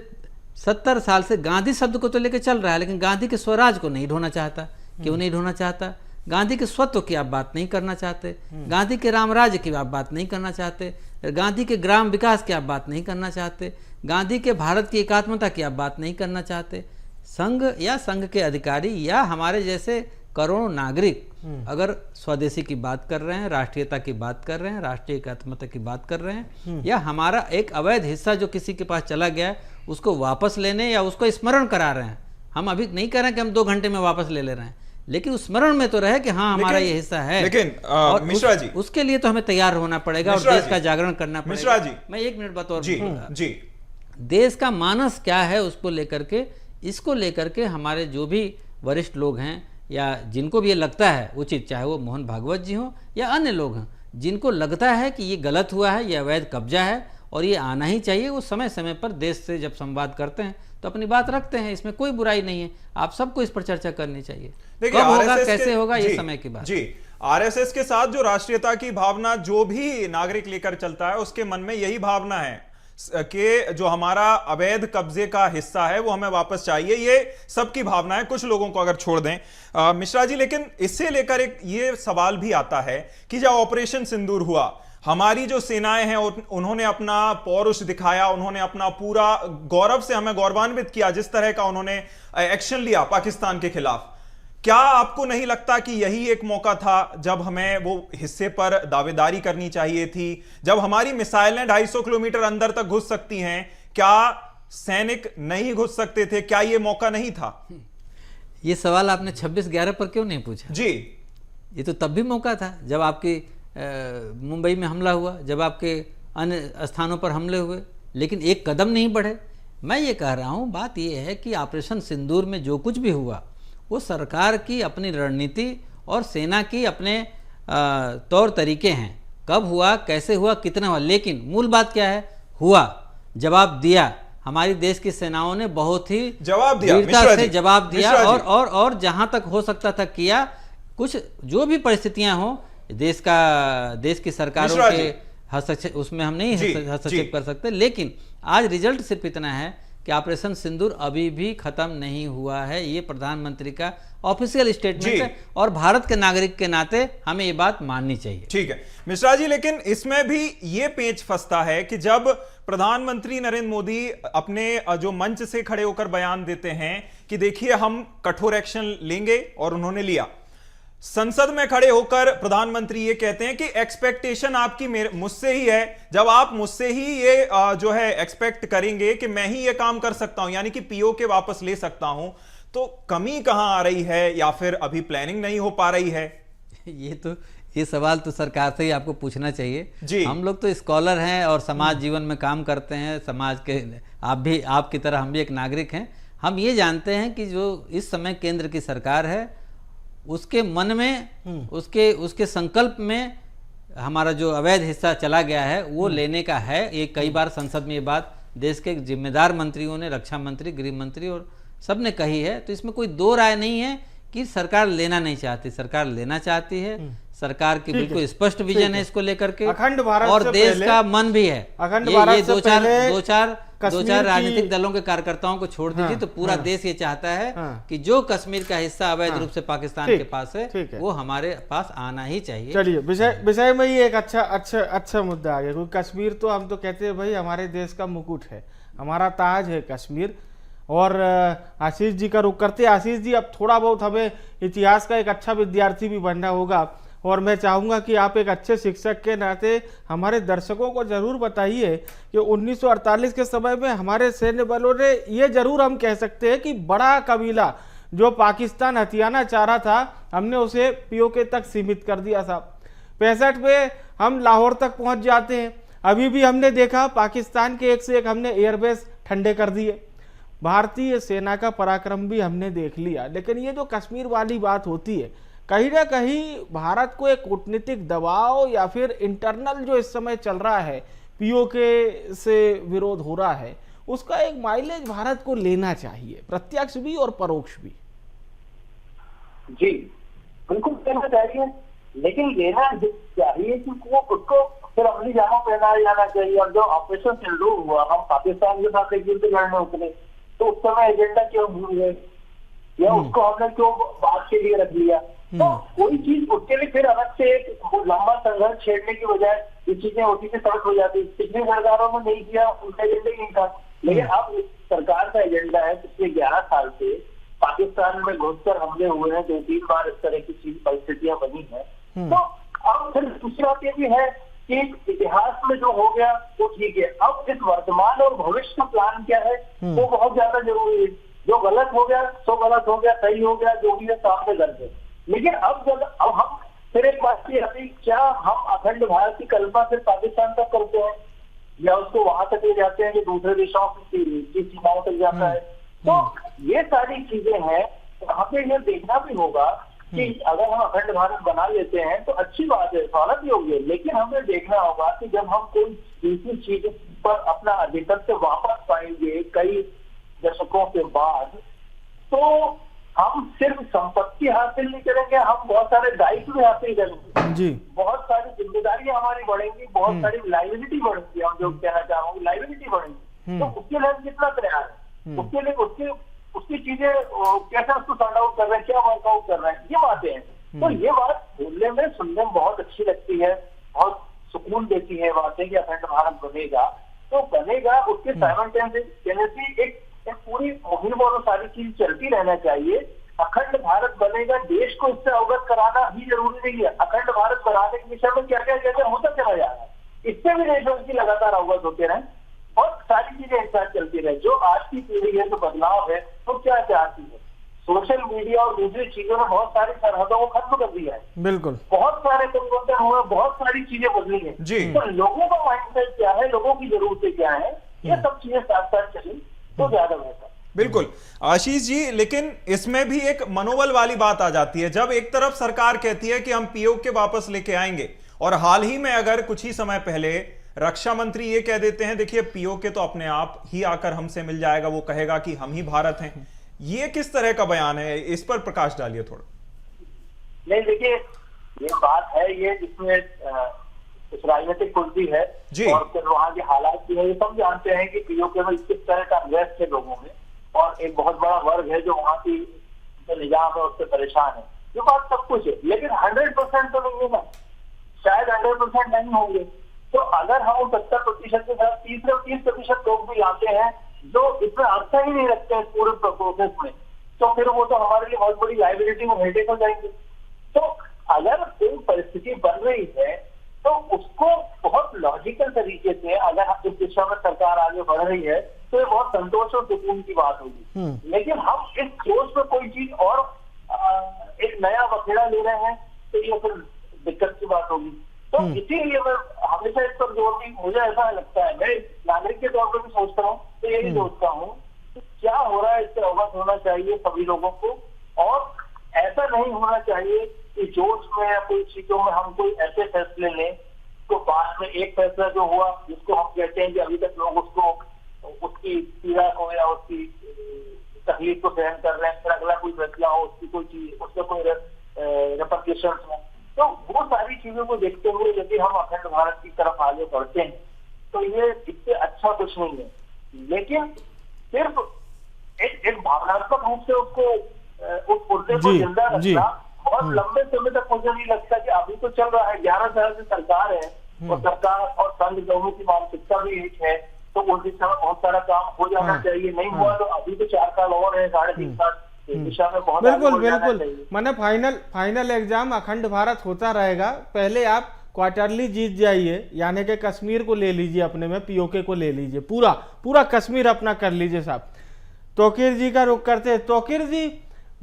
70 साल से गांधी शब्द को तो लेकर चल रहा है, लेकिन गांधी के स्वराज को नहीं ढोना चाहता। क्यों नहीं ढोना चाहता? गांधी के स्वत्व की आप बात नहीं करना चाहते, गांधी के राम राज्य की आप बात नहीं करना चाहते, गांधी के ग्राम विकास की आप बात नहीं करना चाहते, गांधी के भारत की एकात्मता की आप बात नहीं करना चाहते। संघ या संघ के अधिकारी या हमारे जैसे करोड़ों नागरिक अगर स्वदेशी की बात कर रहे हैं, राष्ट्रीयता की बात कर रहे हैं, राष्ट्रीय एकात्मता की बात कर रहे हैं, या हमारा एक अवैध हिस्सा जो किसी के पास चला गया है उसको वापस लेने या उसको स्मरण करा रहे हैं, हम अभी नहीं कह रहे हैं कि हम 2 घंटे में वापस ले रहे हैं, लेकिन उस स्मरण में तो रहे कि हाँ हमारा ये हिस्सा है। लेकिन मिश्रा जी, उसके लिए तो हमें तैयार होना पड़ेगा और देश का जागरण करना पड़ेगा। मिश्रा जी, मैं 1 मिनट बात और जी, देश का मानस क्या है उसको लेकर के, इसको लेकर के हमारे जो भी वरिष्ठ लोग हैं या जिनको भी ये लगता है उचित, चाहे वो मोहन भागवत जी हो या अन्य लोग हैं, जिनको लगता है कि ये गलत हुआ है, ये अवैध कब्जा है और ये आना ही चाहिए, वो समय समय पर देश से जब संवाद करते हैं तो अपनी बात रखते हैं। इसमें कोई बुराई नहीं है, आप सबको इस पर चर्चा करनी चाहिए। कब होगा, कैसे होगा, ये समय की बात। जी, आरएसएस के साथ जो राष्ट्रीयता की भावना जो भी नागरिक लेकर चलता है उसके मन में यही भावना है कि जो हमारा अवैध कब्जे का हिस्सा है वो हमें वापस चाहिए, ये सबकी भावना है, कुछ लोगों को अगर छोड़ दें। मिश्रा जी, लेकिन इससे लेकर एक ये सवाल भी आता है कि जब ऑपरेशन सिंदूर हुआ, हमारी जो सेनाएं हैं उन्होंने अपना पौरुष दिखाया, उन्होंने अपना पूरा गौरव से हमें गौरवान्वित किया, जिस तरह का उन्होंने एक्शन लिया पाकिस्तान के खिलाफ। क्या आपको नहीं लगता कि यही एक मौका था जब हमें वो हिस्से पर दावेदारी करनी चाहिए थी? जब हमारी मिसाइलें 250 किलोमीटर अंदर तक घुस सकती हैं, क्या सैनिक नहीं घुस सकते थे? क्या ये मौका नहीं था? ये सवाल आपने 26/11 पर क्यों नहीं पूछा? जी, ये तो तब भी मौका था जब आपकी मुंबई में हमला हुआ, जब आपके अन्य स्थानों पर हमले हुए, लेकिन एक कदम नहीं बढ़े। मैं ये कह रहा हूँ, बात ये है कि ऑपरेशन सिंदूर में जो कुछ भी हुआ वो सरकार की अपनी रणनीति और सेना की अपने तौर तरीके हैं। कब हुआ, कैसे हुआ, कितना हुआ, लेकिन मूल बात क्या है, हुआ, जवाब दिया। हमारी देश की सेनाओं ने बहुत ही जवाब दिया, वीरता से जवाब दिया और जहां तक हो सकता था किया। कुछ जो भी परिस्थितियां हो, देश की सरकारों के हस्तक्षेप, उसमें हम नहीं हस्तक्षेप कर सकते, लेकिन आज रिजल्ट सिर्फ इतना है कि ऑपरेशन सिंदूर अभी भी खत्म नहीं हुआ है। ये प्रधानमंत्री का ऑफिशियल स्टेटमेंट है और भारत के नागरिक के नाते हमें ये बात माननी चाहिए। ठीक है मिश्रा जी, लेकिन इसमें भी ये पेच फंसता है कि जब प्रधानमंत्री नरेंद्र मोदी अपने जो मंच से खड़े होकर बयान देते हैं कि देखिए हम कठोर एक्शन लेंगे, और उन्होंने लिया, संसद में खड़े होकर प्रधानमंत्री ये कहते हैं कि एक्सपेक्टेशन आपकी मुझसे ही है, जब आप मुझसे ही ये जो है एक्सपेक्ट करेंगे कि मैं ही ये काम कर सकता हूं, यानी कि पीओके वापस ले सकता हूं, तो कमी कहां आ रही है या फिर अभी प्लानिंग नहीं हो पा रही है? ये सवाल तो सरकार से ही आपको पूछना चाहिए जी। हम लोग तो स्कॉलर हैं और समाज जीवन में काम करते हैं, समाज के आपकी तरह हम भी एक नागरिक हैं। हम ये जानते हैं कि जो इस समय केंद्र की सरकार है उसके मन में, उसके संकल्प में हमारा जो अवैध हिस्सा चला गया है वो लेने का है। ये कई बार संसद में ये बात देश के जिम्मेदार मंत्रियों ने, रक्षा मंत्री, गृह मंत्री और सब ने कही है। तो इसमें कोई दो राय नहीं है कि सरकार लेना नहीं चाहती, सरकार लेना चाहती है। सरकार की बिल्कुल स्पष्ट विजन है इसको लेकर के, अखंड भारत और देश का मन भी है। अखंड भारत ये दो चार राजनीतिक दलों के कार्यकर्ताओं को छोड़ दीजिए तो पूरा देश ये चाहता है कि जो कश्मीर का हिस्सा अवैध रूप से पाकिस्तान के पास है वो हमारे पास आना ही चाहिए। चलिए, विषय में ये एक अच्छा मुद्दा आ गया, क्योंकि कश्मीर तो हम तो कहते हैं भाई हमारे देश का मुकुट है, हमारा ताज है कश्मीर। और आशीष जी का रुख करते, आशीष जी अब थोड़ा बहुत हमें इतिहास का एक अच्छा विद्यार्थी भी बनना होगा, और मैं चाहूँगा कि आप एक अच्छे शिक्षक के नाते हमारे दर्शकों को जरूर बताइए कि 1948 के समय में हमारे सैन्य बलों ने, ये जरूर हम कह सकते हैं कि बड़ा कबीला जो पाकिस्तान हथियाना चाह रहा था, हमने उसे पीओके तक सीमित कर दिया था। 65 में हम लाहौर तक पहुंच जाते हैं। अभी भी हमने देखा पाकिस्तान के एक से एक हमने एयरबेस ठंडे कर दिए। भारतीय सेना का पराक्रम भी हमने देख लिया। लेकिन ये जो कश्मीर वाली बात होती है, कहीं ना कहीं भारत को एक कूटनीतिक दबाव या फिर इंटरनल जो इस समय चल रहा है, पीओके से विरोध हो रहा है, उसका एक माइलेज भारत को लेना चाहिए, प्रत्यक्ष भी और परोक्ष भी। जी बिल्कुल लेना चाहिए, लेकिन लेना चाहिए कि वो उसको फिर अमली जामा पहनाया जाना चाहिए। और जो ऑपरेशन सिंदूर हुआ, हम पाकिस्तान के साथ एक युद्ध लड़ने उतरे, तो उस समय एजेंडा क्यों भूल गए, या उसको हमने क्यों बात के लिए रख लिया? तो कोई चीज उसके लिए फिर अलग से एक लंबा संघर्ष छेड़ने की बजाय ये चीजें होती से सड़क हो जाती। पिछली सरकारों ने नहीं किया, उनका एजेंडा ही नहीं था। लेकिन अब सरकार का एजेंडा है, पिछले 11 साल से पाकिस्तान में घुसकर हमले हुए हैं, 2-3 बार इस तरह की चीज परिस्थितियां बनी है। तो अब फिर दूसरी बात ये भी है कि इतिहास में जो हो गया वो ठीक है, अब इस वर्तमान और भविष्य का प्लान क्या है वो बहुत ज्यादा जरूरी है। जो गलत हो गया सो गलत हो गया, सही हो गया, जो भी है सामने कर दे। लेकिन अब हम फिर एक बात की अभी, क्या हम अखंड भारत की कल्पना सिर्फ पाकिस्तान तक करते हैं या उसको वहां तक ले जाते हैं कि दूसरे देशों की सीमाओं तक जाता है? तो ये सारी चीजें हैं, हमें ये देखना भी होगा कि अगर हम अखंड भारत बना लेते हैं तो अच्छी बात है, स्वागत योग्य है, लेकिन हमें देखना होगा कि जब हम कोई दूसरी चीज पर अपना आधिपत्य वापस पाएंगे कई दशकों के बाद, तो हम सिर्फ संपत्ति हासिल नहीं करेंगे, हम बहुत सारे दायित्व भी हासिल करेंगे जी, बहुत सारी जिम्मेदारियां हमारी बढ़ेंगी, बहुत सारी लाइबिलिटी बढ़ेंगी, हम जो कहना चाह रहे हैं लाइबिलिटी बढ़ेंगी। तो उसके लिए हम कितना तैयार है, उसके लिए उसकी चीजें कैसे उसको सॉर्ट आउट कर रहे हैं, क्या वर्कआउट कर रहे हैं, ये बातें हैं। तो ये बात बोलने में सुनने में बहुत अच्छी लगती है, बहुत सुकून देती है बातें कि अखंड भारत बनेगा, तो बनेगा उसके साइमल्टेनियसली एक पूरी मुहिम और सारी चीज चलती रहना चाहिए। अखंड भारत बनेगा, देश को इससे अवगत कराना भी जरूरी नहीं है। अखंड भारत बनाने के विषय में क्या क्या होता चला जा रहा है, इससे भी देशों की लगातार अवगत होते रहे और सारी चीजें एक साथ चलती रहे। जो आज की पीढ़ी है, जो बदलाव है, तो क्या चाहती है? सोशल मीडिया और दूसरी चीजों ने बहुत सारी सरहदों को खत्म कर दिया है, बिल्कुल, बहुत सारे परिवर्तन हुए, बहुत सारी चीजें बदली है जी। तो लोगों का माइंडसेट क्या है, लोगों की जरूरतें क्या है, ये सब चीजें साथ साथ चली तो ज्यादा बेहतर। बिल्कुल आशीष जी, लेकिन इसमें भी एक मनोबल वाली बात आ जाती है। जब एक तरफ सरकार कहती है कि हम पीओके वापस लेके आएंगे, और हाल ही में अगर कुछ ही समय पहले रक्षा मंत्री ये कह देते हैं देखिए पीओके तो अपने आप ही आकर हमसे मिल जाएगा, वो कहेगा कि हम ही भारत हैं, ये किस तरह का बयान है, इस पर प्रकाश डालिए थोड़ा। नहीं देखिए, ये बात है ये जिसमें कुछ राजनीतिक कुर्सी है जी, और फिर वहाँ के हालात भी है, ये सब जानते हैं कि पीओके में किस तरह का अनरेस्ट है लोगों में, और एक बहुत बड़ा वर्ग है जो वहाँ की जो निजाम है उससे परेशान है। ये बात सब कुछ है, लेकिन 100% तो नहीं है ना, शायद 100% नहीं होंगे। तो अगर हम 70% के साथ 30% लोग भी आते हैं जो इसमें आस्था ही नहीं रखते हैं पूरे प्रोसेस में, तो फिर वो तो हमारे लिए बहुत बड़ी लाइबिलिटी में हेडेक हो जाएंगे। तो अगर कोई परिस्थिति बन रही है तो उसको बहुत लॉजिकल तरीके से अगर इस दिशा में सरकार आगे बढ़ रही है तो ये बहुत संतोष और सुकून की बात होगी। लेकिन हम इस सोच में कोई चीज और एक नया बखेड़ा ले रहे हैं तो ये फिर दिक्कत की बात होगी। तो इसीलिए मैं हमेशा इस पर जोर दी, मुझे ऐसा लगता है, मैं नागरिक के तौर पर भी सोचता हूँ, तो यही सोचता हूँ कि क्या हो रहा है इससे अवगत होना चाहिए सभी लोगों को, और ऐसा नहीं होना चाहिए कि जोश में या कोई चीजों में हम कोई ऐसे फैसले लें तो बाद में एक फैसला जो हुआ जिसको हम कहते हैं कि अभी तक लोग उसको उसकी पीड़ा को या उसकी तकलीफ को सहन कर रहे हैं, फिर अगला कोई फैसला हो उसकी कोई चीज उसका कोई रेपरकेशंस हो, तो वो सारी चीजों को देखते हुए यदि हम अखंड भारत की तरफ आगे बढ़ते हैं तो ये इससे अच्छा कुछ नहीं है। लेकिन सिर्फ एक भावनात्मक रूप से उसको उस मुद्दे को जिंदा रखना बहुत लंबे समय तक मुझे नहीं लगता कि अभी तो चल रहा है, 11 साल से सरकार है और सरकार और संघ दोनों की मानसिकता भी एक है, तो उस दिशा में बहुत सारा काम हो जाना चाहिए। नहीं हुआ तो अभी तो 4 साल और है, 3.5 साल दिशा में बहुत बिल्कुल मैंने फाइनल एग्जाम अखंड भारत होता रहेगा। पहले आप क्वार्टरली जीत जाइए, यानी कि कश्मीर को ले लीजिए अपने में, पीओके को ले लीजिए, पूरा कश्मीर अपना कर लीजिए साहब। तोकीर जी का रुख करते हैं। तोकीर जी,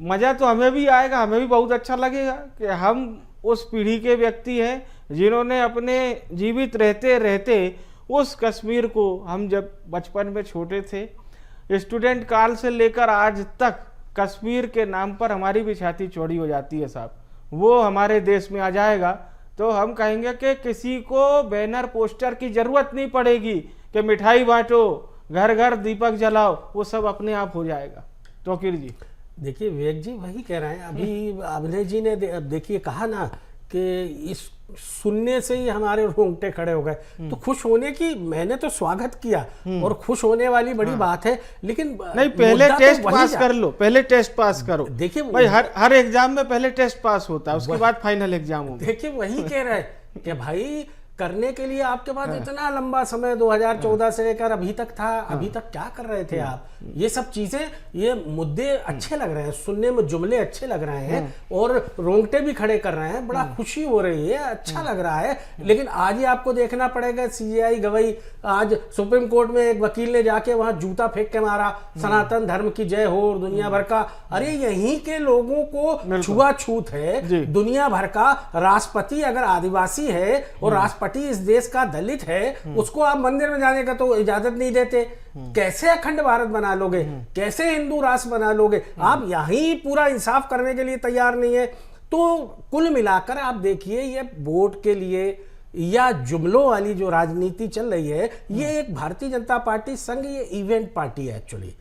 मजा तो हमें भी आएगा, हमें भी बहुत अच्छा लगेगा कि हम उस पीढ़ी के व्यक्ति हैं जिन्होंने अपने जीवित रहते रहते उस कश्मीर को, हम जब बचपन में छोटे थे स्टूडेंट काल से लेकर आज तक कश्मीर के नाम पर हमारी भी छाती चौड़ी हो जाती है साहब, वो हमारे देश में आ जाएगा तो हम कहेंगे कि किसी को बैनर पोस्टर की जरूरत नहीं पड़ेगी कि मिठाई बांटो, घर घर दीपक जलाओ, वो सब अपने आप हो जाएगा। तोकीर जी देखिए, विवेक जी वही कह रहे हैं, अभी अभिनय जी ने देखिए कहा ना कि इस सुनने से ही हमारे रोंगटे खड़े हो गए। तो खुश होने की मैंने तो स्वागत किया और खुश होने वाली बड़ी बात है, लेकिन नहीं, पहले टेस्ट पास कर लो, पहले टेस्ट पास करो। देखिए भाई हर एग्जाम में पहले टेस्ट पास होता है, उसके बाद फाइनल एग्जाम होगा। देखिए वही कह रहे हैं कि भाई करने के लिए आपके पास इतना लंबा समय 2014 से लेकर अभी तक था। अभी तक क्या कर रहे थे आप? ये सब चीजें, ये मुद्दे अच्छे लग रहे हैं, सुनने में जुमले अच्छे लग रहे हैं और रोंगटे भी खड़े कर रहे हैं, बड़ा खुशी हो रही है, अच्छा लग रहा है। लेकिन आज ही आपको देखना पड़ेगा, सीजेआई गवाही, आज सुप्रीम कोर्ट में एक वकील ने जाके वहां जूता फेंक के मारा, सनातन धर्म की जय हो और दुनिया भर का। अरे यहीं के लोगों को छुआछूत है, दुनिया भर का। राष्ट्रपति अगर आदिवासी है और राष्ट्रपति इस देश का दलित है, उसको आप मंदिर में जाने का तो इजाजत नहीं देते। कैसे अखंड भारत बना लोगे? कैसे हिंदू राष्ट्र बना लोगे? आप यहीं पूरा इंसाफ करने के लिए तैयार नहीं है। तो कुल मिलाकर आप देखिए, ये वोट के लिए या जुमलों वाली जो राजनीति चल रही है, ये एक भारतीय जनता पार्टी संघ, ये इवेंट पार्टी है एक्चुअली।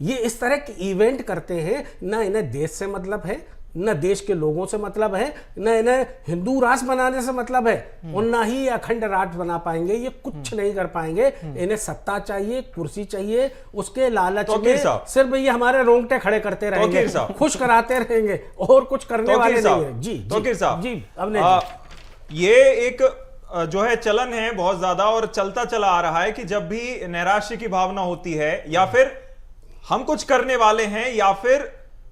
ये इस तरह के इवेंट करते हैं, ना इन्हें देश से मतलब है, न देश के लोगों से मतलब है, न इन्हें हिंदू राष्ट्र बनाने से मतलब है, और ना ही अखंड राष्ट्र बना पाएंगे। ये कुछ नहीं कर पाएंगे। इन्हें सत्ता चाहिए, कुर्सी चाहिए, उसके लालच में सिर्फ ये हमारे रोंगटे खड़े करते रहेंगे, खुश कराते रहेंगे, और कुछ करने वाले नहीं है। जी जी, अब ये एक जो है चलन है बहुत ज्यादा, और चलता चला आ रहा है कि जब भी नैराश्य की भावना होती है, या फिर हम कुछ करने वाले हैं, या फिर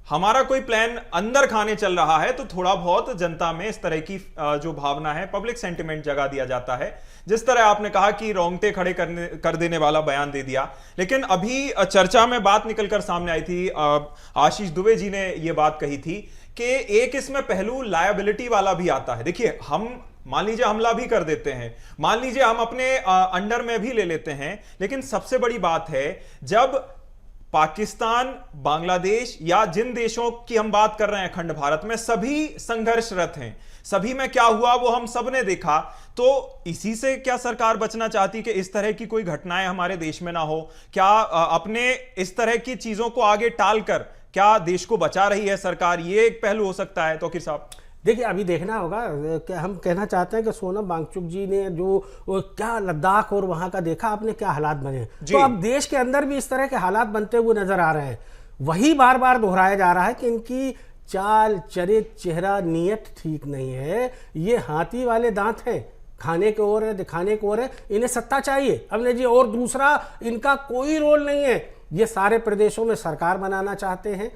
हमारा कोई प्लान अंदर खाने चल रहा है, तो थोड़ा बहुत जनता में इस तरह की जो भावना है, पब्लिक सेंटिमेंट जगा दिया जाता है। जिस तरह आपने कहा कि रोंगटे खड़े कर देने वाला बयान दे दिया। लेकिन अभी चर्चा में बात निकलकर सामने आई थी, आशीष दुबे जी ने यह बात कही थी कि एक इसमें पहलू लायबिलिटी वाला भी आता है। देखिए, हम मान लीजिए हमला भी कर देते हैं, मान लीजिए हम अपने अंडर में भी ले लेते हैं, लेकिन सबसे बड़ी बात है जब पाकिस्तान, बांग्लादेश या जिन देशों की हम बात कर रहे हैं अखंड भारत में, सभी संघर्षरत हैं, सभी में क्या हुआ वो हम सब ने देखा। तो इसी से क्या सरकार बचना चाहती कि इस तरह की कोई घटनाएं हमारे देश में ना हो? क्या अपने इस तरह की चीजों को आगे टालकर क्या देश को बचा रही है सरकार? ये एक पहलू हो सकता है। तो किस साहब, देखिए, अभी देखना होगा कि हम कहना चाहते हैं कि सोनम वांगचुक जी ने जो क्या लद्दाख और वहां का देखा आपने, क्या हालात बने, तो अब देश के अंदर भी इस तरह के हालात बनते हुए नजर आ रहे हैं। वही बार बार दोहराया जा रहा है कि इनकी चाल, चरित्र, चेहरा, नीयत ठीक नहीं है। ये हाथी वाले दांत हैं, खाने की ओर है, दिखाने की ओर है, इन्हें सत्ता चाहिए। अब जी, और दूसरा, इनका कोई रोल नहीं है। ये सारे प्रदेशों में सरकार बनाना चाहते हैं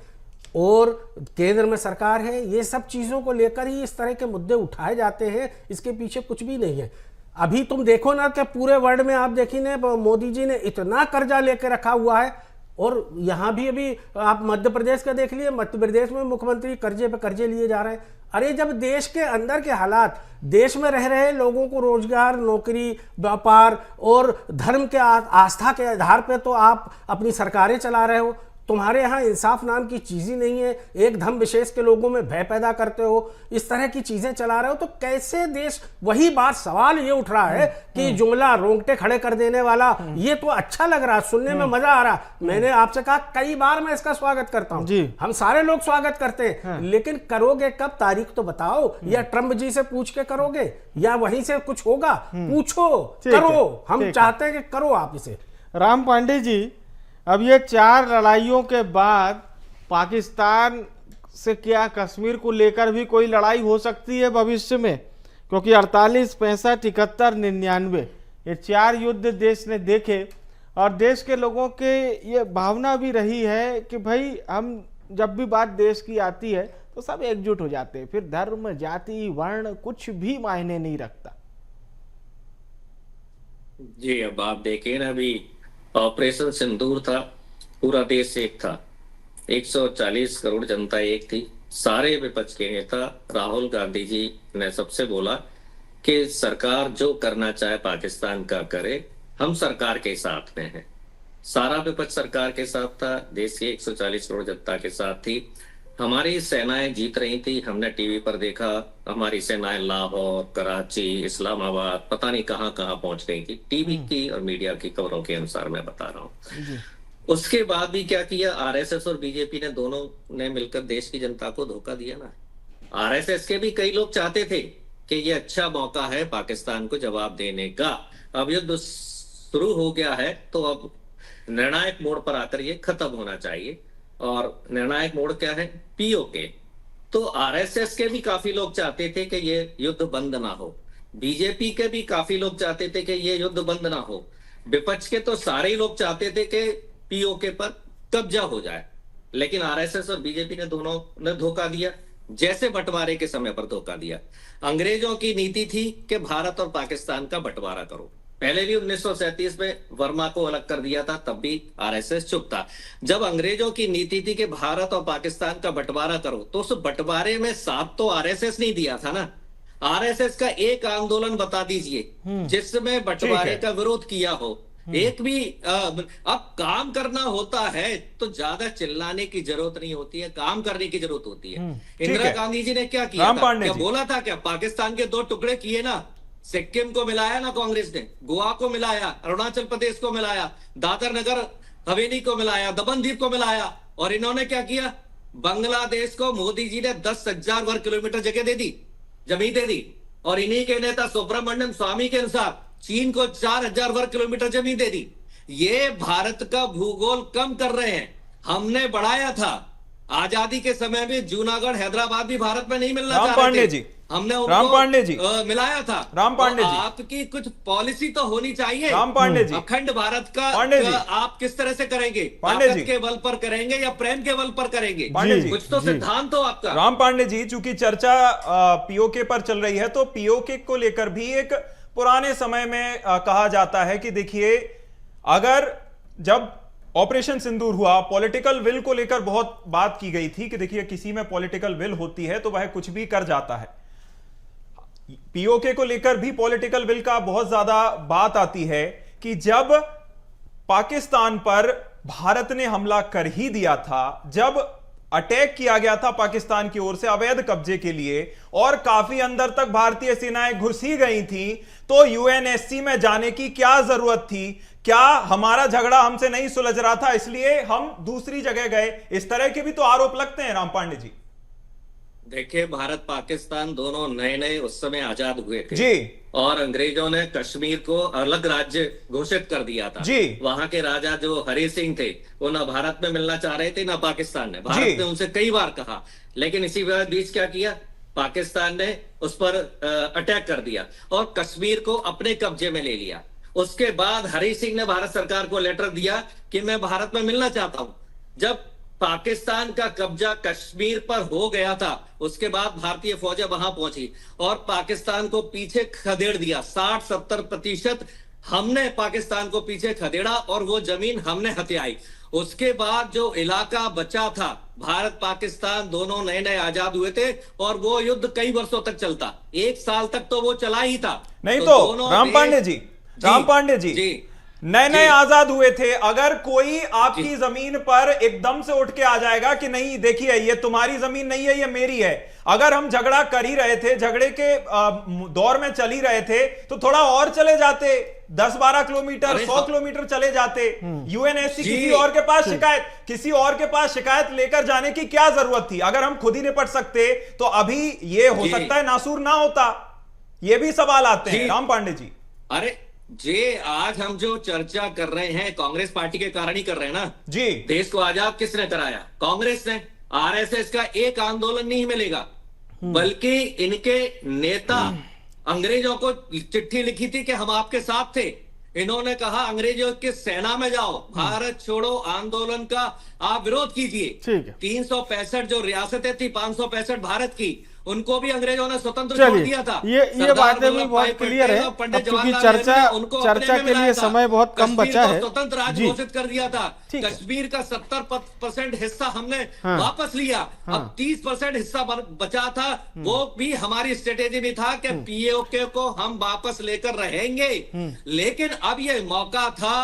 और केंद्र में सरकार है। ये सब चीज़ों को लेकर ही इस तरह के मुद्दे उठाए जाते हैं, इसके पीछे कुछ भी नहीं है। अभी तुम देखो ना कि पूरे वर्ल्ड में आप देखिए ना, मोदी जी ने इतना कर्जा लेकर रखा हुआ है, और यहाँ भी अभी आप मध्य प्रदेश का देख लिए, मध्य प्रदेश में मुख्यमंत्री कर्जे पे कर्जे लिए जा रहे हैं। अरे जब देश के अंदर के हालात, देश में रह रहे लोगों को रोजगार, नौकरी, व्यापार और धर्म के आस्था के आधार पे तो आप अपनी सरकारें चला रहे हो, तुम्हारे यहाँ इंसाफ नाम की चीज ही नहीं है, एक धर्म विशेष के लोगों में भय पैदा करते हो, इस तरह की चीजें चला रहे हो, तो कैसे देश? वही बात, सवाल ये उठ रहा है कि जुमला रोंगटे खड़े कर देने वाला, ये तो अच्छा लग रहा है, सुनने में मजा आ रहा। मैंने आपसे कहा कई बार, मैं इसका स्वागत करता हूँ, हम सारे लोग स्वागत करते हैं, लेकिन करोगे कब? तारीख तो बताओ, या ट्रंप जी से पूछ के करोगे, या वहीं से कुछ होगा? पूछो, करो, हम चाहते हैं कि करो आप इसे। राम पांडे जी, अब ये 4 लड़ाइयों के बाद पाकिस्तान से क्या कश्मीर को लेकर भी कोई लड़ाई हो सकती है भविष्य में? क्योंकि 48, 65, 71, 99 ये 4 युद्ध देश ने देखे, और देश के लोगों के ये भावना भी रही है कि भाई हम जब भी बात देश की आती है तो सब एकजुट हो जाते हैं, फिर धर्म, जाति, वर्ण कुछ भी मायने नहीं रखता। जी, अब आप देखें ना, अभी ऑपरेशन सिंदूर था, पूरा देश एक था, 140 करोड़ जनता एक थी, सारे विपक्ष के नेता, राहुल गांधी जी ने सबसे बोला कि सरकार जो करना चाहे पाकिस्तान का करे, हम सरकार के साथ में हैं। सारा विपक्ष सरकार के साथ था, देश की 140 करोड़ जनता के साथ थी। हमारी सेनाएं जीत रही थी, हमने टीवी पर देखा, हमारी सेनाएं लाहौर, कराची, इस्लामाबाद, पता नहीं कहां कहां पहुंच गई थी, टीवी की और मीडिया की खबरों के अनुसार मैं बता रहा हूं। उसके बाद भी क्या किया, आरएसएस और बीजेपी ने, दोनों ने मिलकर देश की जनता को धोखा दिया ना। आरएसएस के भी कई लोग चाहते थे कि ये अच्छा मौका है पाकिस्तान को जवाब देने का, अब युद्ध शुरू हो गया है तो अब निर्णायक मोड़ पर आकर ये खत्म होना चाहिए। और निर्णायक मोड़ क्या है? पीओके। तो आरएसएस के भी काफी लोग चाहते थे कि ये युद्ध बंद ना हो, बीजेपी के भी काफी लोग चाहते थे कि ये युद्ध बंद ना हो, विपक्ष के तो सारे ही लोग चाहते थे कि पीओके पर कब्जा हो जाए, लेकिन आरएसएस और बीजेपी ने दोनों ने धोखा दिया, जैसे बंटवारे के समय पर धोखा दिया। अंग्रेजों की नीति थी कि भारत और पाकिस्तान का बंटवारा करो, पहले भी 1937 में वर्मा को अलग कर दिया था, तब भी आरएसएस चुप था। जब अंग्रेजों की नीति थी कि भारत और पाकिस्तान का बंटवारा करो, तो उस बंटवारे में साथ तो आरएसएस नहीं दिया था ना। आरएसएस का एक आंदोलन बता दीजिए जिसमें बंटवारे का विरोध किया हो, एक भी। अब काम करना होता है तो ज्यादा चिल्लाने की जरूरत नहीं होती है, काम करने की जरूरत होती है। इंदिरा गांधी जी ने क्या किया था, क्या बोला था, क्या पाकिस्तान के 2 टुकड़े किए ना, सिक्किम को मिलाया ना कांग्रेस ने, गोवा को मिलाया, अरुणाचल प्रदेश को मिलाया, दादर नगर हवेली को मिलाया, दमन दीव को मिलाया, और इन्होंने क्या किया, बांग्लादेश को मोदी जी ने 10,000 वर्ग किलोमीटर जगह दे दी, जमीन दे दी, और इन्हीं के नेता सुब्रमण्यम स्वामी के अनुसार चीन को 4,000 वर्ग किलोमीटर जमीन दे दी। ये भारत का भूगोल कम कर रहे हैं, हमने बढ़ाया था। आजादी के समय में जूनागढ़ हैदराबाद भी भारत में नहीं मिलना चाह रहे थे, हमने उनको मिलाया था। राम पांडे जी, आपकी कुछ पॉलिसी तो होनी चाहिए। राम पांडे जी, अखंड भारत का आप किस तरह से करेंगे, ताकत के बल पर करेंगे या प्रेम के बल पर करेंगे, कुछ तो सिद्धांत हो आपका। राम पांडे जी, चूंकि चर्चा पीओके पर चल रही है, तो पीओके को लेकर भी एक पुराने समय में कहा जाता है कि देखिए, अगर जब ऑपरेशन सिंदूर हुआ, पॉलिटिकल विल को लेकर बहुत बात की गई थी कि देखिए, किसी में पॉलिटिकल विल होती है तो वह कुछ भी कर जाता है। पीओके को लेकर भी पॉलिटिकल विल का बहुत ज्यादा बात आती है कि जब पाकिस्तान पर भारत ने हमला कर ही दिया था, जब अटैक किया गया था पाकिस्तान की ओर से अवैध कब्जे के लिए, और काफी अंदर तक भारतीय सेनाएं घुस ही गई थी, तो यूएनएससी में जाने की क्या जरूरत थी? क्या हमारा झगड़ा हमसे नहीं सुलझ रहा था इसलिए हम दूसरी जगह गए? इस तरह के भी तो आरोप लगते हैं राम पांडे जी। देखिए, भारत पाकिस्तान दोनों नए नए उस समय आजाद हुए थे जी, और अंग्रेजों ने कश्मीर को अलग राज्य घोषित कर दिया था जी। वहां के राजा जो हरि सिंह थे, वो ना भारत में मिलना चाह रहे थे ना पाकिस्तान ने। भारत ने उनसे कई बार कहा, लेकिन इसी बीच क्या किया, पाकिस्तान ने उस पर अटैक कर दिया और कश्मीर को अपने कब्जे में ले लिया। उसके बाद हरि सिंह ने भारत सरकार को लेटर दिया कि मैं भारत में मिलना चाहता हूं। जब पाकिस्तान का कब्जा कश्मीर पर हो गया था, उसके बाद भारतीय फौजें वहां पहुंची और पाकिस्तान को पीछे खदेड़ दिया। 60-70% हमने पाकिस्तान को पीछे खदेड़ा और वो जमीन हमने हथियाई। उसके बाद जो इलाका बचा था, भारत पाकिस्तान दोनों नए नए आजाद हुए थे और वो युद्ध कई वर्षों तक चलता, 1 साल तक तो वो चला ही था। नहीं तो राम पांडे जी, नए नए आजाद हुए थे। अगर कोई आपकी जमीन पर एकदम से उठ के आ जाएगा कि नहीं देखिए ये तुम्हारी जमीन नहीं है, ये मेरी है, अगर हम झगड़ा कर ही रहे थे, झगड़े के दौर में चल ही रहे थे, तो थोड़ा और चले जाते, 10-12 किलोमीटर 100 किलोमीटर चले जाते। यूएनएससी किसी और के पास शिकायत लेकर जाने की क्या जरूरत थी? अगर हम खुद ही निपट सकते तो अभी ये हो सकता है नासूर ना होता। ये भी सवाल आते हैं राम पांडे जी। अरे जे आज हम जो चर्चा कर रहे हैं कांग्रेस पार्टी के कारण ही कर रहे हैं ना जी। देश को आजाद किसने कराया? कांग्रेस ने। आरएसएस का एक आंदोलन नहीं मिलेगा, बल्कि इनके नेता अंग्रेजों को चिट्ठी लिखी थी कि हम आपके साथ थे। इन्होंने कहा अंग्रेजों के सेना में जाओ, भारत छोड़ो आंदोलन का आप विरोध कीजिए। 365 जो रियासतें थी, 565 भारत की, उनको भी अंग्रेजों ने स्वतंत्र छोड़ दिया था। ये बातें भी बहुत क्लियर है। अब चूंकि चर्चा के लिए समय बहुत कम बचा है, स्वतंत्र राज्य घोषित कर दिया था। कश्मीर का 70% हिस्सा हमने वापस लिया। अब 30% हिस्सा बचा था, वो भी हमारी स्ट्रेटेजी में था कि पीओके को हम वापस लेकर रहेंगे। लेकिन अब ये मौका था,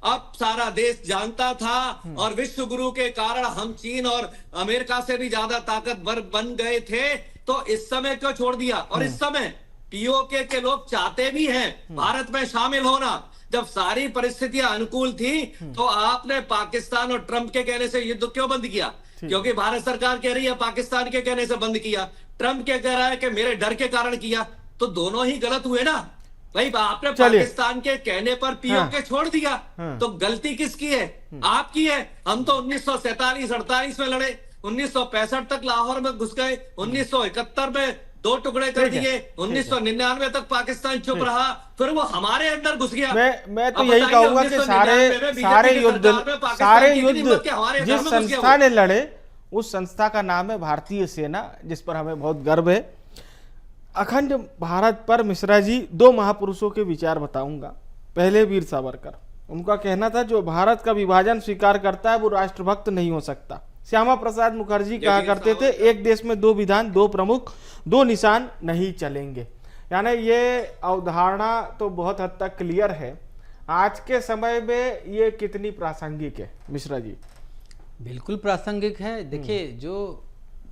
अब सारा देश जानता था और विश्व गुरु के कारण हम चीन और अमेरिका से भी ज्यादा ताकतवर बन गए थे, तो इस समय क्यों छोड़ दिया? और इस समय पीओके के लोग चाहते भी हैं भारत में शामिल होना। जब सारी परिस्थितियां अनुकूल थी, तो आपने पाकिस्तान और ट्रंप के कहने से युद्ध क्यों बंद किया? क्योंकि भारत सरकार कह रही है पाकिस्तान के कहने से बंद किया, ट्रंप क्या कह रहा है कि मेरे डर के कारण किया। तो दोनों ही गलत हुए ना भाई। आपने पाकिस्तान के कहने पर पीओके छोड़ दिया, तो गलती किसकी है? आपकी है। हम तो 1947-48 में लड़े, 1965 तक लाहौर में घुस गए, 1971 में 2 टुकड़े कर दिए। 1999 तक पाकिस्तान चुप रहा, फिर वो हमारे अंदर घुस गया। मैं तो यही कहूंगा कि सारे युद्ध जिस संस्था ने लड़े उस संस्था का नाम है भारतीय सेना, जिस पर हमें बहुत गर्व है। अखंड भारत पर मिश्रा जी 2 महापुरुषों के विचार बताऊंगा। पहले वीर सावरकर, उनका कहना था जो भारत का विभाजन स्वीकार करता है वो राष्ट्रभक्त नहीं हो सकता। श्यामा प्रसाद मुखर्जी कहा करते थे एक देश में 2 विधान, 2 प्रमुख, 2 निशान नहीं चलेंगे। यानी ये अवधारणा तो बहुत हद तक क्लियर है। आज के समय में ये कितनी प्रासंगिक है मिश्रा जी? बिल्कुल प्रासंगिक है। देखिए, जो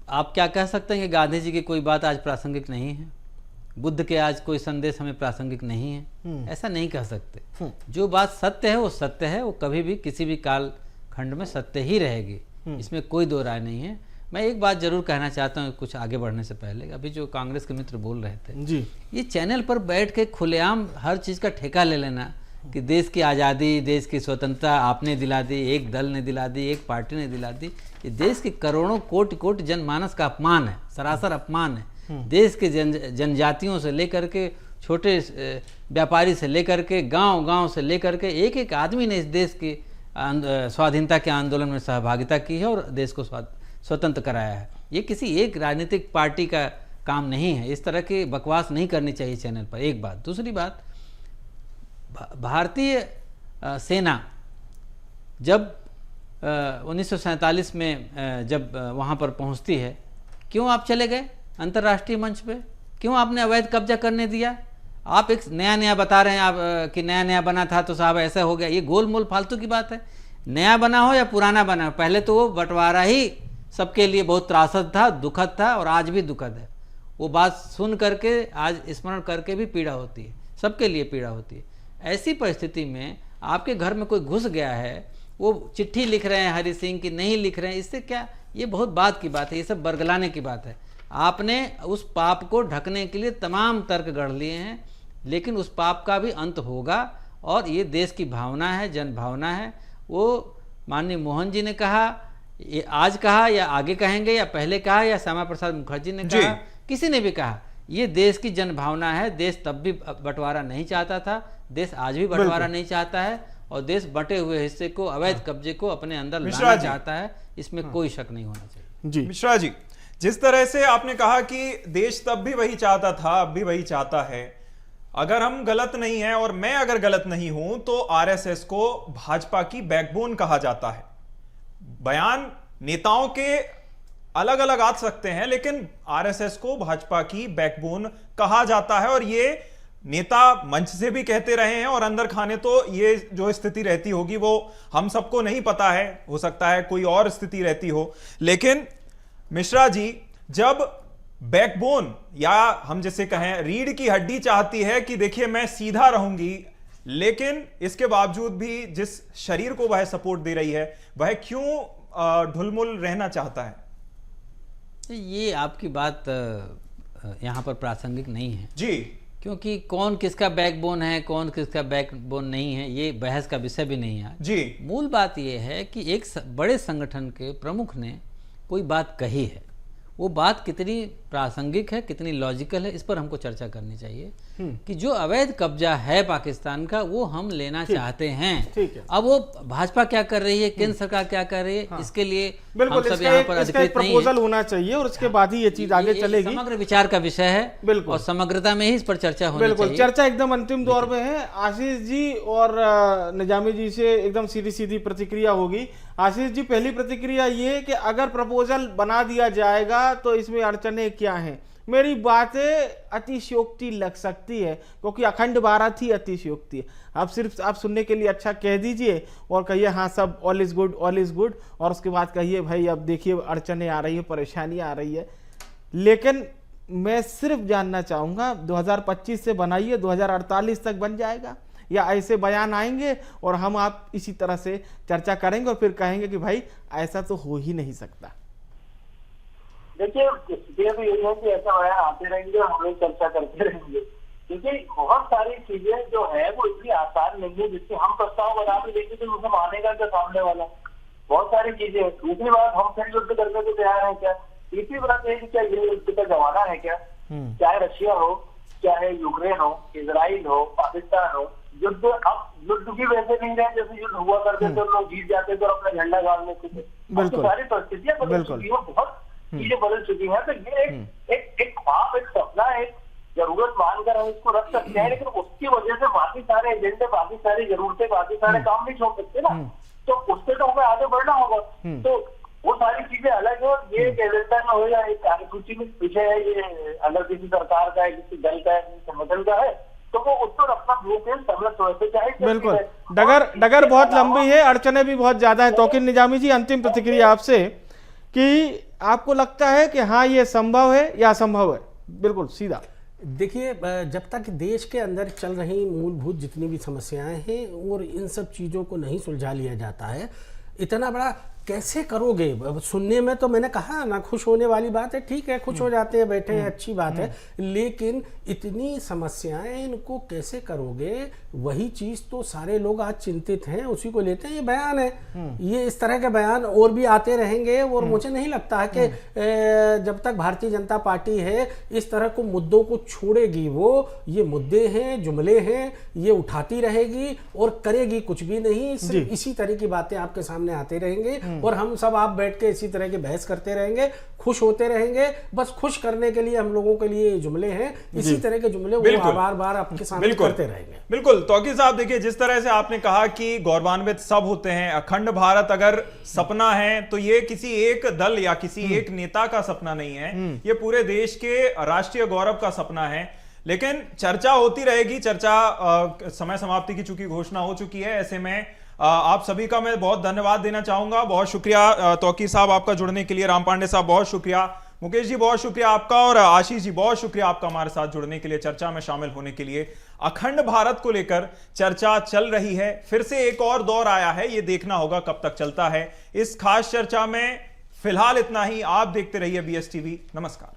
आप क्या कह सकते हैं कि गांधी जी की कोई बात आज प्रासंगिक नहीं है, बुद्ध के आज कोई संदेश हमें प्रासंगिक नहीं है, ऐसा नहीं कह सकते। जो बात सत्य है वो सत्य है, वो कभी भी किसी भी काल खंड में सत्य ही रहेगी, इसमें कोई दो राय नहीं है। मैं एक बात जरूर कहना चाहता हूँ कुछ आगे बढ़ने से पहले। अभी जो कांग्रेस के मित्र बोल रहे थे जी, ये चैनल पर बैठ के खुलेआम हर चीज़ का ठेका ले लेना कि देश की आज़ादी, देश की स्वतंत्रता आपने दिला दी, एक दल ने दिला दी, एक पार्टी ने दिला दी, ये देश के करोड़ों कोटि जनमानस का अपमान है, सरासर अपमान है। देश के जनजातियों से लेकर के छोटे व्यापारी से लेकर के गांव से लेकर के एक एक आदमी ने इस देश की स्वाधीनता के आंदोलन में सहभागिता की है और देश को स्वतंत्र कराया है। ये किसी एक राजनीतिक पार्टी का काम नहीं है। इस तरह की बकवास नहीं करनी चाहिए चैनल पर। एक बात। दूसरी बात, भारतीय सेना जब 1947 में जब वहाँ पर पहुँचती है, क्यों आप चले गए अंतर्राष्ट्रीय मंच पे? क्यों आपने अवैध कब्जा करने दिया? आप एक नया बता रहे हैं आप कि नया बना था तो साहब ऐसा हो गया। ये गोल मोल फालतू की बात है। नया बना हो या पुराना बना हो, पहले तो वो बंटवारा ही सबके लिए बहुत त्रासद था, दुखद था और आज भी दुखद है। वो बात सुन करके आज स्मरण करके भी पीड़ा होती है, सबके लिए पीड़ा होती है। ऐसी परिस्थिति में आपके घर में कोई घुस गया है, वो चिट्ठी लिख रहे हैं हरि सिंह की, नहीं लिख रहे हैं, इससे क्या, ये बहुत बात की बात है, ये सब बरगलाने की बात है। आपने उस पाप को ढकने के लिए तमाम तर्क गढ़ लिए हैं, लेकिन उस पाप का भी अंत होगा। और ये देश की भावना है, जन भावना है। वो माननीय मोहन जी ने कहा, ये आज कहा या आगे कहेंगे या पहले कहा या श्यामा प्रसाद मुखर्जी ने कहा, किसी ने भी कहा, ये देश की जन भावना है। देश तब भी बंटवारा नहीं चाहता था, देश आज भी बंटवारा नहीं चाहता है और देश बंटे हुए हिस्से को, अवैध कब्जे को अपने अंदर लाना चाहता है। इसमें कोई शक नहीं होना चाहिए। जी मिश्रा जी, जिस तरह से आपने कहा कि देश तब भी वही चाहता था, अब भी वही चाहता है, अगर हम गलत नहीं हैं और मैं अगर गलत नहीं हूं तो आरएसएस को भाजपा की बैकबोन कहा जाता है। बयान नेताओं के अलग अलग आ सकते हैं, लेकिन आरएसएस को भाजपा की बैकबोन कहा जाता है और ये नेता मंच से भी कहते रहे हैं और अंदर खाने तो ये जो स्थिति रहती होगी वो हम सबको नहीं पता है, हो सकता है कोई और स्थिति रहती हो। लेकिन मिश्रा जी, जब बैकबोन या हम जिसे कहें रीढ़ की हड्डी चाहती है कि देखिए मैं सीधा रहूंगी, लेकिन इसके बावजूद भी जिस शरीर को वह सपोर्ट दे रही है वह क्यों ढुलमुल रहना चाहता है? ये आपकी बात यहाँ पर प्रासंगिक नहीं है जी, क्योंकि कौन किसका बैकबोन है, कौन किसका बैकबोन नहीं है, ये बहस का विषय भी नहीं है जी। मूल बात ये है कि एक बड़े संगठन के प्रमुख ने कोई बात कही है, वो बात कितनी प्रासंगिक है, कितनी लॉजिकल है, इस पर हमको चर्चा करनी चाहिए कि जो अवैध कब्जा है पाकिस्तान का वो हम लेना चाहते हैं। अब वो भाजपा क्या कर रही है, केंद्र सरकार क्या कर रही है, इसके लिए हम सब यहाँ पर अधिकृत प्रपोजल होना चाहिए और उसके बाद ही ये चीज आगे चलेगी। समग्र विचार का विषय है और समग्रता में ही इस पर चर्चा होनी चाहिए। चर्चा एकदम अंतिम दौर में है। आशीष जी और निजामी जी से एकदम सीधी सीधी प्रतिक्रिया होगी। आशीष जी, पहली प्रतिक्रिया ये कि अगर प्रपोजल बना दिया जाएगा तो इसमें अड़चने क्या हैं? मेरी बातें अतिशयोक्ति लग सकती है क्योंकि अखंड भारत ही अतिशयोक्ति है। आप सिर्फ आप सुनने के लिए अच्छा कह दीजिए और कहिए हाँ सब all is good, all is good, और उसके बाद कहिए भाई अब देखिए अड़चने आ रही है, परेशानी आ रही है। लेकिन मैं सिर्फ जानना चाहूँगा 2025 से बनाइए, 2048 तक बन जाएगा या ऐसे बयान आएंगे और हम आप इसी तरह से चर्चा करेंगे और फिर कहेंगे कि भाई ऐसा तो हो ही नहीं सकता? देखिए, स्थिति तो यही है कि ऐसा बयान आते रहेंगे और हम लोग चर्चा करते रहेंगे, क्योंकि बहुत सारी चीजें जो है वो इतनी आसान नहीं है जिससे हम प्रस्ताव बना के देखें तो उसे मानेगा क्या सामने वाला। बहुत सारी चीजें। दूसरी बात, हम फिर युद्ध करने को तैयार है क्या? तीसरी बात है कि क्या ये युद्ध का जमाना है क्या? चाहे रशिया हो, चाहे यूक्रेन हो, इजराइल हो, पाकिस्तान हो, युद्ध अब युद्ध भी वैसे नहीं रहे जैसे युद्ध हुआ करते थे, लोग जीत जाते थे और अपना झंडा गाड़ लेते थे। तो सारी परिस्थितियां बदल चुकी है, बहुत चीजें बदल चुकी हैं। तो ये एक ख्वाब, एक सपना, एक जरूरत मानकर हम इसको रख सकते हैं, लेकिन उसकी वजह से बाकी सारे एजेंडे, बाकी सारी जरूरतें, बाकी सारे काम नहीं छोड़ सकते ना। तो उससे तो हमें आगे बढ़ना होगा। तो वो सारी चीजें अलग है, और ये एक एजेंडा में हो या एक कार्यसूची में विषय है, ये अगर किसी सरकार का है, किसी दल का है, किसी संगठन का है, तो वो उस पर अपना ब्लूप्रिंट समझ होते चाहे। बिल्कुल, डगर बहुत लंबी है, अड़चने भी बहुत ज्यादा है। तौकीर निजामी जी, अंतिम प्रतिक्रिया आपसे कि आपको लगता है कि हाँ ये संभव है या असंभव है? बिल्कुल सीधा। देखिए, जब तक देश के अंदर चल रही मूलभूत जितनी भी समस्याएं हैं और इन सब चीज़ों को नहीं सुलझा लिया जाता है, इतना बड़ा कैसे करोगे? सुनने में तो मैंने कहा ना, खुश होने वाली बात है, ठीक है, खुश हो जाते हैं, बैठे हैं, अच्छी बात है, लेकिन इतनी समस्याएं, इनको कैसे करोगे? वही चीज़ तो सारे लोग आज चिंतित हैं, उसी को लेते हैं। ये बयान है, ये इस तरह के बयान और भी आते रहेंगे, और मुझे नहीं लगता है कि जब तक भारतीय जनता पार्टी है इस तरह को मुद्दों को छोड़ेगी। वो ये मुद्दे हैं, जुमले हैं, ये उठाती रहेगी और करेगी कुछ भी नहीं। सिर्फ इसी तरह की बातें आपके सामने आते रहेंगे और हम सब आप बैठ के इसी तरह की बहस करते रहेंगे, खुश होते रहेंगे। बस खुश करने के लिए हम लोगों के लिए जुमले हैं, इसी तरह के जुमले वो बार बार आपके सामने करते रहेंगे। बिल्कुल तौकीर साहब, देखिए जिस तरह से आपने कहा कि गौरवान्वित सब होते हैं, अखंड भारत अगर सपना है तो ये किसी एक दल या किसी एक नेता का सपना नहीं है, ये पूरे देश के राष्ट्रीय गौरव का सपना है। लेकिन चर्चा होती रहेगी, चर्चा समय समाप्ति की चूंकि घोषणा हो चुकी है, ऐसे में आप सभी का मैं बहुत धन्यवाद देना चाहूंगा। बहुत शुक्रिया तौकीर साहब आपका जुड़ने के लिए, राम पांडे साहब बहुत शुक्रिया, मुकेश जी बहुत शुक्रिया आपका, और आशीष जी बहुत शुक्रिया आपका हमारे साथ जुड़ने के लिए, चर्चा में शामिल होने के लिए। अखंड भारत को लेकर चर्चा चल रही है, फिर से एक और दौर आया है, ये देखना होगा कब तक चलता है। इस खास चर्चा में फिलहाल इतना ही। आप देखते रहिए BSTV। नमस्कार।